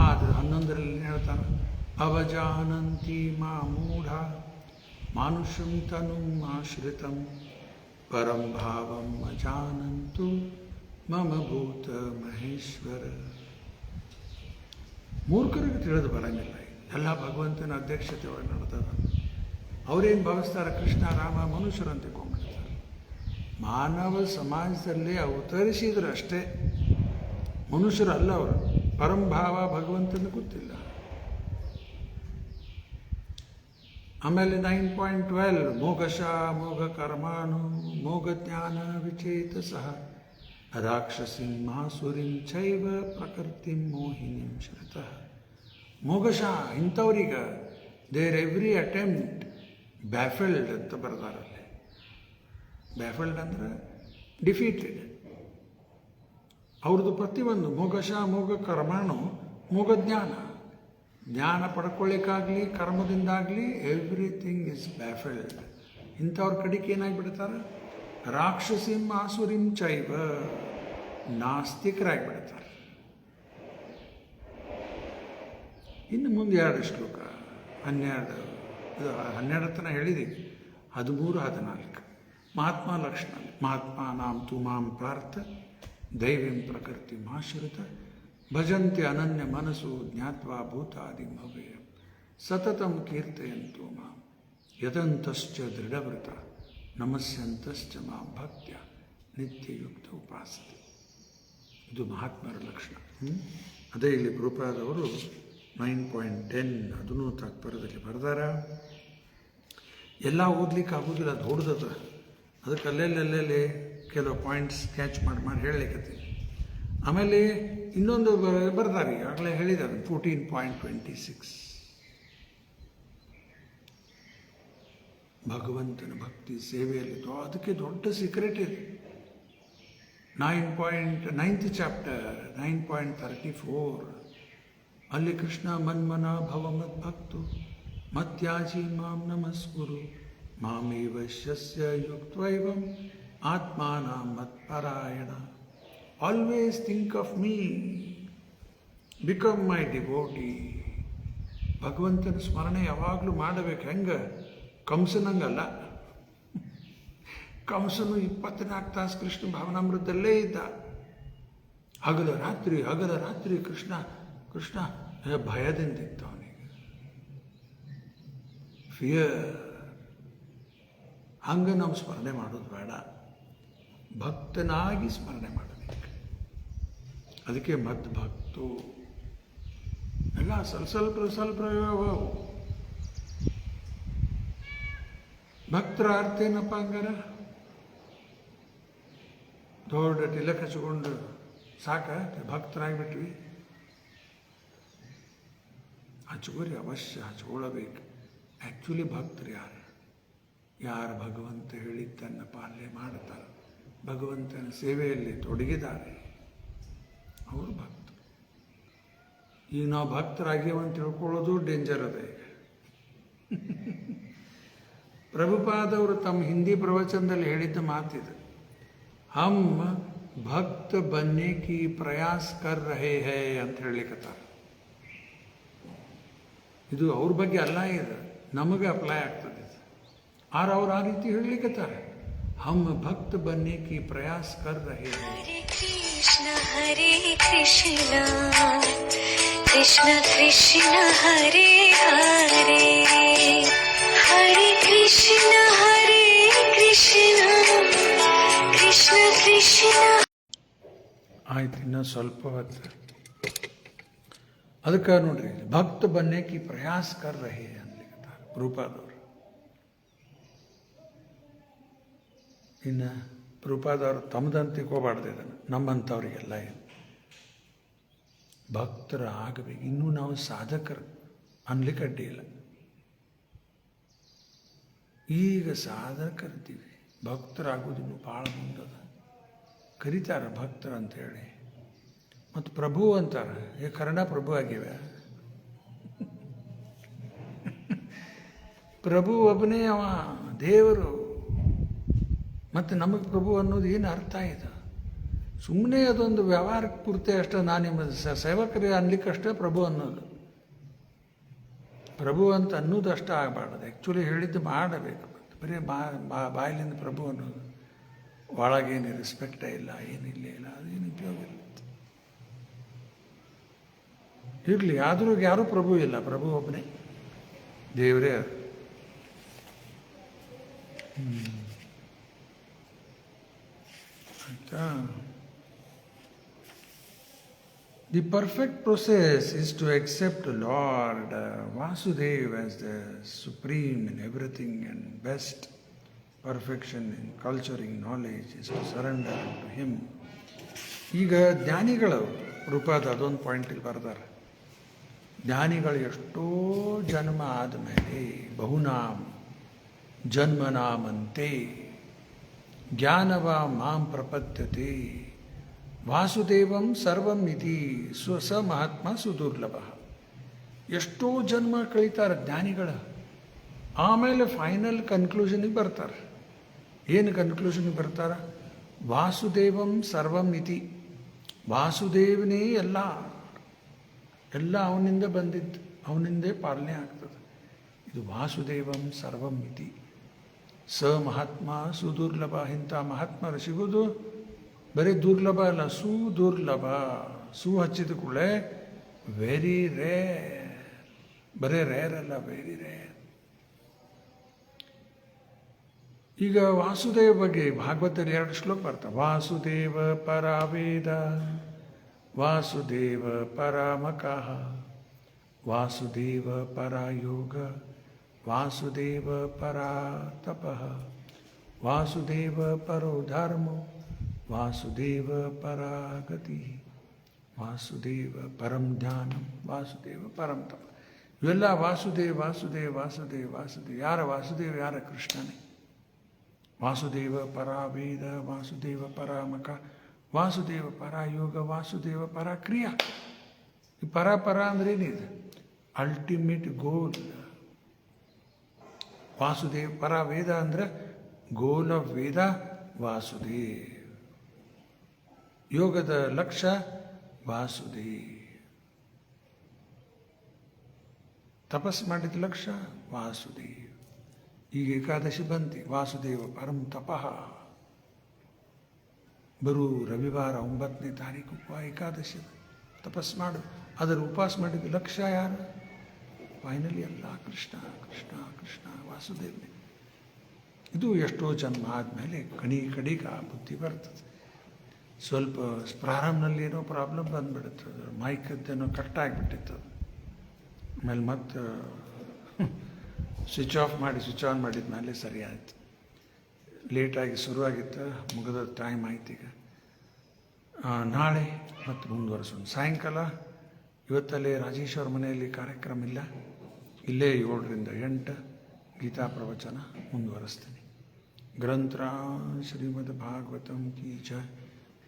ಆದರೆ 11ರಲ್ಲಿ ಹೇಳ್ತಾನೆ, ಅವಜಾನಂತಿ ಮಾ ಮೂಢ ಮಾನುಷಂ ತನುಂ ಆಶ್ರಿತಂ ಪರಂ ಭಾವಂ ಅಜಾನಂತು ಮಮ ಭೂತ ಮಹೇಶ್ವರ. ಮೂರ್ಖರಿಗೆ ತಿಳಿದು ಬರಂಗಿಲ್ಲ. ಎಲ್ಲ ಭಗವಂತನ ಅಧ್ಯಕ್ಷತೆ ಒಳಗೆ ನಡೆದದ. ಅವರೇನು ಭಾವಿಸ್ತಾರೆ? ಕೃಷ್ಣ ರಾಮ ಮನುಷ್ಯರಂತ ತಿಳ್ಕೊಂಡ್ಬಿಡ್ತಾರೆ. ಮಾನವ ಸಮಾಜದಲ್ಲಿ ಅವತರಿಸಿದ್ರು ಅಷ್ಟೇ, ಮನುಷ್ಯರಲ್ಲ ಅವರು. ಪರಂಭಾವ ಭಗವಂತನ ಗೊತ್ತಿಲ್ಲ. ಆಮೇಲೆ 9.12 ಮೋಘಶಃ ಮೋಘ ಕರ್ಮಾನು ಮೋಘ ಜ್ಞಾನ ವಿಚೇತಸಃ ರಾಕ್ಷಸಿಂ ಮಾಸುರಿಂ ಚೈವ ಪ್ರಕೃತಿಂ ಮೋಹಿನಿಂ ಶ್ರುತಃ. ಮೋಘಶಃ ಇಂಥವ್ರಿಗೆ ದೇರ್ ಎವ್ರಿ ಅಟೆಂಪ್ಟ್ ಬ್ಯಾಫಲ್ಡ್ ಅಂತ ಬರ್ದಾರಲ್ಲಿ. ಬ್ಯಾಫಲ್ಡ್ ಅಂದ್ರೆ ಡಿಫೀಟೆಡ್. ಅವ್ರದ್ದು ಪ್ರತಿಯೊಂದು ಮೋಘಶಃ ಮೋಘ ಕರ್ಮಾನು ಮೋಘ ಜ್ಞಾನ, ಜ್ಞಾನ ಪಡ್ಕೊಳ್ಳಿಕ್ಕಾಗಲಿ ಕರ್ಮದಿಂದಾಗಲಿ ಎವ್ರಿಥಿಂಗ್ ಇಸ್ ಬ್ಯಾಫಲ್ಡ್. ಇಂಥವ್ರ ಕಡೆಗೆ ಏನಾಗಿಬಿಡ್ತಾರೆ, ರಾಕ್ಷಸಿಂ ಆಸುರಿಂ ಚೈವ, ನಾಸ್ತಿಕರಾಗಿಬಿಡ್ತಾರೆ. ಇನ್ನು ಮುಂದೆ 2 ಶ್ಲೋಕ 12 ತನಕ ಹೇಳಿದ್ದೀವಿ. 13, 14 ಮಹಾತ್ಮ ಲಕ್ಷಣ. ಮಹಾತ್ಮಾನಾಂ ತು ಮಾಂ ಪಾರ್ಥ ದೈವೀಂ ಪ್ರಕೃತಿ ಮಾಶ್ರಿತ ಭಜಂತೆ ಅನನ್ಯ ಮನಸ್ಸು ಜ್ಞಾತ್ವಾ ಭೂತಾದಿಂ ಅವ್ಯಯಂ ಸತತಂ ಕೀರ್ತಯಂತು ಮಾಂ ಯದಂತಶ್ಚ ದೃಢವ್ರತ ನಮಸ್ಯಂತಶ್ಚ ಮಾಂ ಭಕ್ತ್ಯ ನಿತ್ಯಯುಕ್ತ ಉಪಾಸತೆ. ಇದು ಮಹಾತ್ಮರ ಲಕ್ಷಣ. ಅದೇ ಇಲ್ಲಿ ಗುರುಪಾದವರು 9.10 ಅದನ್ನು ತಾತ್ಪರ್ಯದಲ್ಲಿ ಬರೆದಾರ. ಎಲ್ಲ ಓದ್ಲಿಕ್ಕೆ ಆಗೋದಿಲ್ಲ, ಅದು ಹೊಡೆದದ. ಅದಕ್ಕೆ ಅಲ್ಲೆಲ್ಲೇ ಕೆಲವು ಪಾಯಿಂಟ್ಸ್ ಕ್ಯಾಚ್ ಮಾಡಿ ಹೇಳಲಿಕ್ಕತ್ತೀನಿ. ಆಮೇಲೆ ಇನ್ನೊಂದು ಬರ್ದಾರೆ, ಆಗಲೇ ಹೇಳಿದ್ದಾರೆ 14.26 ಭಗವಂತನ ಭಕ್ತಿ ಸೇವೆಯಲ್ಲಿ. ಅದಕ್ಕೆ ದೊಡ್ಡ ಸೀಕ್ರೆಟ್ ಇದೆ. 9th ಚಾಪ್ಟರ್ 9.34 ಅಲ್ಲಿ ಕೃಷ್ಣ ಮನ್ಮನ ಭವ ಮದ್ಭಕ್ತು ಮತ್ಯಾಜಿ ಮಾಂ ನಮಸ್ಕುರು ಮಾಮೇವ ಶಸ್ಯ ಯುಕ್ತೈವಂ ಆತ್ಮಾನಾಂ ಮತ್ಪರಾಯಣ. Always think of me, become my devotee. ಭಗವಂತನ ಸ್ಮರಣೆ ಯಾವಾಗಲೂ ಮಾಡಬೇಕು. ಹೆಂಗೆ ಕಂಸನಂಗಲ್ಲ. ಕಂಸನು 24 ತಾಸು ಕೃಷ್ಣ ಭಾವನಾಮೃತದಲ್ಲೇ ಇದ್ದ. ಹಗಲ ರಾತ್ರಿ ಕೃಷ್ಣ ಭಯದಿಂದಿತ್ತು ಅವನಿಗೆ. ಫಿಯರ್. ಹಂಗೆ ನಾವು ಸ್ಮರಣೆ ಮಾಡೋದು ಬೇಡ, ಭಕ್ತನಾಗಿ ಸ್ಮರಣೆ ಮಾಡಬೇಕು. ಅದಕ್ಕೆ ಮದ್ಭಕ್ತು ಎಲ್ಲ ಸ್ವಲ್ಪ ಭಕ್ತರ ಅರ್ಥ ಏನಪ್ಪ ಹಂಗಾರ? ದೊಡ್ಡ ತಿಲಕ ಹಚ್ಕೊಂಡು ಸಾಕ ಭಕ್ತರಾಗಿಬಿಟ್ವಿ? ಹಚ್ಕೋರಿ, ಅವಶ್ಯ ಹಚ್ಕೊಳ್ಳಬೇಕು. ಆ್ಯಕ್ಚುಲಿ ಭಕ್ತರು ಯಾರು ಭಗವಂತ ಹೇಳಿದ್ದನ್ನು ಪಾಲನೆ ಮಾಡ್ತಾರೆ, ಭಗವಂತನ ಸೇವೆಯಲ್ಲಿ ತೊಡಗಿದ್ದಾರೆ, ಅವರು ಭಕ್ತರು. ಈಗ ನಾವು ಭಕ್ತರಾಗ್ಯವಂತ ತಿಳ್ಕೊಳ್ಳೋದು ಡೇಂಜರ್ ಅದ. ಈಗ ಪ್ರಭುಪಾದವರು ತಮ್ಮ ಹಿಂದಿ ಪ್ರವಚನದಲ್ಲಿ ಹೇಳಿದ್ದ ಮಾತಿದೆ, ಹಮ್ ಭಕ್ತ ಬನ್ನೆ ಕಿ ಪ್ರಯಾಸ ಕರ್ ರಹೇ ಹೈ ಅಂತ ಹೇಳಲಿಕ್ಕತ್ತಾರೆ. ಇದು ಅವ್ರ ಬಗ್ಗೆ ಅಲ್ಲ, ಇದು ನಮಗೆ ಅಪ್ಲೈ ಆಗ್ತದೆ. ಅವ್ರು ಆ ರೀತಿ ಹೇಳಲಿಕ್ಕತ್ತಾರೆ, ಹಮ್ ಭಕ್ತ ಬನ್ನೆ ಕಿ ಪ್ರಯಾಸ ಕರ್ ರಹೇ ಹೈ. ಹರೇ ಕೃಷ್ಣ ಕೃಷ್ಣ ಕೃಷ್ಣ ಹರೇ ಹರೇ ಹರೇ ಕೃಷ್ಣ ಕೃಷ್ಣ ಕೃಷ್ಣ ಕೃಷ್ಣ. ಆಯ್ತು, ಇನ್ನೂ ಸ್ವಲ್ಪ ಹೊತ್ತು. ಅದಕ್ಕೆ ನೋಡ್ರಿ, ಭಕ್ತ ಬನ್ನೆ ಕಿ ಪ್ರಯಾಸ ಕರ್ ರಹೇ ಅನ್ಲಿಕ್ಕತ್ತಾರೆ ಪ್ರಭುಪಾದವರು. ಇನ್ನು ಪ್ರಭುಪಾದವರು ತಮ್ಮದಂತ ತಿಳ್ಕೋಬಾರ್ದು ಇದನ್ನು, ನಮ್ಮಂಥವ್ರಿಗೆಲ್ಲ ಏನು ಭಕ್ತರ ಆಗಬೇಕು. ಇನ್ನೂ ನಾವು ಸಾಧಕರು ಅನ್ಲಿಕ್ಕೆ ಅಡ್ಡಿ ಇಲ್ಲ. ಈಗ ಸಾಧಕರಿದ್ದೀವಿ, ಭಕ್ತರಾಗೋದಿನ್ನು ಭಾಳ ಮುಂದದ. ಕರೀತಾರೆ ಭಕ್ತರು ಅಂತೇಳಿ, ಮತ್ತು ಪ್ರಭು ಅಂತಾರೆ. ಕನ್ನಡ ಪ್ರಭು ಆಗಿವೆ. ಪ್ರಭು ಒಬ್ಬನೇ, ಅವ ದೇವರು. ಮತ್ತು ನಮಗೆ ಪ್ರಭು ಅನ್ನೋದು ಏನು ಅರ್ಥ ಇದೆ? ಸುಮ್ಮನೆ ಅದೊಂದು ವ್ಯವಹಾರಕ್ಕೆ ಪೂರ್ತಿ ಅಷ್ಟೇ. ನಾನು ನಿಮ್ಮ ಸೇವಕರೇ ಅನ್ಲಿಕ್ಕಷ್ಟೇ ಪ್ರಭು ಅನ್ನೋದು. ಪ್ರಭು ಅಂತ ಅನ್ನೋದು ಅಷ್ಟೇ ಆಗಬಾರ್ದು. ಆ್ಯಕ್ಚುಲಿ ಹೇಳಿದ್ದು ಮಾಡಬೇಕು. ಬರೀ ಬಾಯಿಲಿಂದ ಪ್ರಭು ಅನ್ನೋದು, ಒಳಗೇನು ರೆಸ್ಪೆಕ್ಟೇ ಇಲ್ಲ, ಏನಿಲ್ಲ, ಅದೇನು ಉಪಯೋಗ ಇಲ್ಲ. ಇರಲಿ, ಆದರೂ ಯಾರೂ ಪ್ರಭು ಇಲ್ಲ, ಪ್ರಭು ಒಬ್ಬನೇ, ದೇವರೇ. ಆಯ್ತಾ? The perfect process is to accept Lord Vasudeva as the supreme in everything and best perfection in culturing knowledge is to surrender to him. ಈಗ ಜ್ಞಾನಿಗಳು ರೂಪಾದ ಅದೊಂದು ಪಾಯಿಂಟಿಗೆ ಬರ್ತಾರೆ. ಜ್ಞಾನಿಗಳು ಎಷ್ಟೋ ಜನ್ಮ ಆದಮೇಲೆ ಬಹುನಾಮ್ ಜನ್ಮನಾಮಂತೆ ಜ್ಞಾನವ ಮಾಂ ಪ್ರಪದ್ಯತೆ ವಾಸುದೇವಂ ಸರ್ವಂ ಇತಿ ಸ ಮಹಾತ್ಮ ಸುದುರ್ಲಭ. ಎಷ್ಟೋ ಜನ್ಮ ಕಳೀತಾರೆ ಜ್ಞಾನಿಗಳ, ಆಮೇಲೆ ಫೈನಲ್ ಕನ್ಕ್ಲೂಷನಿಗೆ ಬರ್ತಾರೆ. ಏನು ಕನ್ಕ್ಲೂಷನ್ಗೆ ಬರ್ತಾರೆ? ವಾಸುದೇವಂ ಸರ್ವಂ ಇತಿ, ವಾಸುದೇವನೇ ಎಲ್ಲ ಅವನಿಂದ ಬಂದಿದ್ದು, ಅವನಿಂದೇ ಪಾಲನೆ ಆಗ್ತದೆ. ಇದು ವಾಸುದೇವಂ ಸರ್ವಂ ಇತಿ. ಸ ಮಹಾತ್ಮ ಸುದುರ್ಲಭ. ಇಂಥ ಮಹಾತ್ಮರು ಸಿಗೋದು ಬರೀ ದುರ್ಲಭ ಅಲ್ಲ, ಸುದುರ್ಲಭ. ಸು ಹಚ್ಚಿದ ಕೂಡಲೇ ವೆರಿ ರೇರ್, ಬರೀ ರೇರ್ ಅಲ್ಲ, ವೆರಿ ರೇರ್. ಈಗ ವಾಸುದೇವ ಬಗ್ಗೆ ಭಾಗವತದಲ್ಲಿ 2 ಶ್ಲೋಕ ಬರ್ತಾವೆ. ವಾಸುದೇವ ಪರಾವೇದ ವಾಸುದೇವ ಪರಾಮಕಃ ವಾಸುದೇವ ಪರಾಯೋಗ ವಾಸುದೇವ ಪರಾ ತಪಃ ವಾಸುದೇವ ಪರೋ ಧರ್ಮೋ ವಾಸುದೇವ ಪರಾಗತಿ ವಾಸುದೇವ ಪರಂ ಧ್ಯಾನಂ ವಾಸುದೇವ ಪರಂ ತಪ. ಇವೆಲ್ಲ ವಾಸುದೇವ ವಾಸುದೇವ ವಾಸುದೇವ ವಾಸುದೇವ. ಯಾರ ವಾಸುದೇವ? ಯಾರ? ಕೃಷ್ಣನೇ. ವಾಸುದೇವ ಪರಾವೇದ ವಾಸುದೇವ ಪರಾಮಕ ವಾಸುದೇವ ಪರಾಯೋಗ ವಾಸುದೇವ ಪರಾಕ್ರಿಯಾ. ಈ ಪರ ಅಂದ್ರೆ ಏನಿದೆ? ಅಲ್ಟಿಮೇಟ್ ಗೋಲ್. ವಾಸುದೇವ ಪರಾವೇದ ಅಂದರೆ ಗೋಲ್ ಆಫ್ ವೇದ ವಾಸುದೇವ್. ಯೋಗದ ಲಕ್ಷ್ಯ ವಾಸುದೇವ್. ತಪಸ್ ಮಾಡಿದ ಲಕ್ಷ್ಯ ವಾಸುದೇವ್. ಈಗ ಏಕಾದಶಿ ಬಂತಿ, ವಾಸುದೇವ ಪರಂ ತಪಃ. ಬರು ರವಿವಾರ 9ನೇ ತಾರೀಕು ಏಕಾದಶಿ ತಪಸ್ ಮಾಡು. ಅದರ ಉಪವಾಸ ಮಾಡಿದ ಲಕ್ಷ್ಯ ಯಾರು? ಫೈನಲಿ ಎಲ್ಲ ಕೃಷ್ಣ ಕೃಷ್ಣ ಕೃಷ್ಣ ವಾಸುದೇವನೇ. ಇದು ಎಷ್ಟೋ ಜನ್ಮ ಆದಮೇಲೆ ಕಡಿಗ ಬುದ್ಧಿ ಬರ್ತದೆ. ಸ್ವಲ್ಪ ಪ್ರಾರಂಭದಲ್ಲಿ ಏನೋ ಪ್ರಾಬ್ಲಮ್ ಬಂದುಬಿಡುತ್ತೆ, ಮೈಕದ್ದೇನೋ ಕರೆಕ್ಟಾಗಿಬಿಟ್ಟಿತ್ತು. ಆಮೇಲೆ ಮತ್ತೆ ಸ್ವಿಚ್ ಆನ್ ಮಾಡಿದ ಮೇಲೆ ಸರಿ ಆಯಿತು. ಲೇಟಾಗಿ ಶುರುವಾಗಿತ್ತು, ಮುಗಿದ ಟೈಮ್ ಆಯ್ತು. ಈಗ ನಾಳೆ ಮತ್ತು ಮುಂದುವರೆಸೋಣ. ಸಾಯಂಕಾಲ ಇವತ್ತಲ್ಲೇ ರಾಜೇಶ್ ಅವ್ರ ಮನೆಯಲ್ಲಿ ಕಾರ್ಯಕ್ರಮ ಇಲ್ಲ, ಇಲ್ಲೇ 7 ರಿಂದ 8 ಗೀತಾ ಪ್ರವಚನ ಮುಂದುವರಿಸ್ತೀನಿ. ಗ್ರಂಥರಾಜ ಶ್ರೀಮದ್ ಭಾಗವತಂ ಕಿ ಜಯ,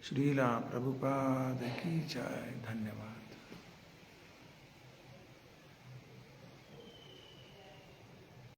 ಶ್ರೀಲಾ ಪ್ರಭುಪಾದ ಕಿ ಜಯ. ಧನ್ಯವಾದ.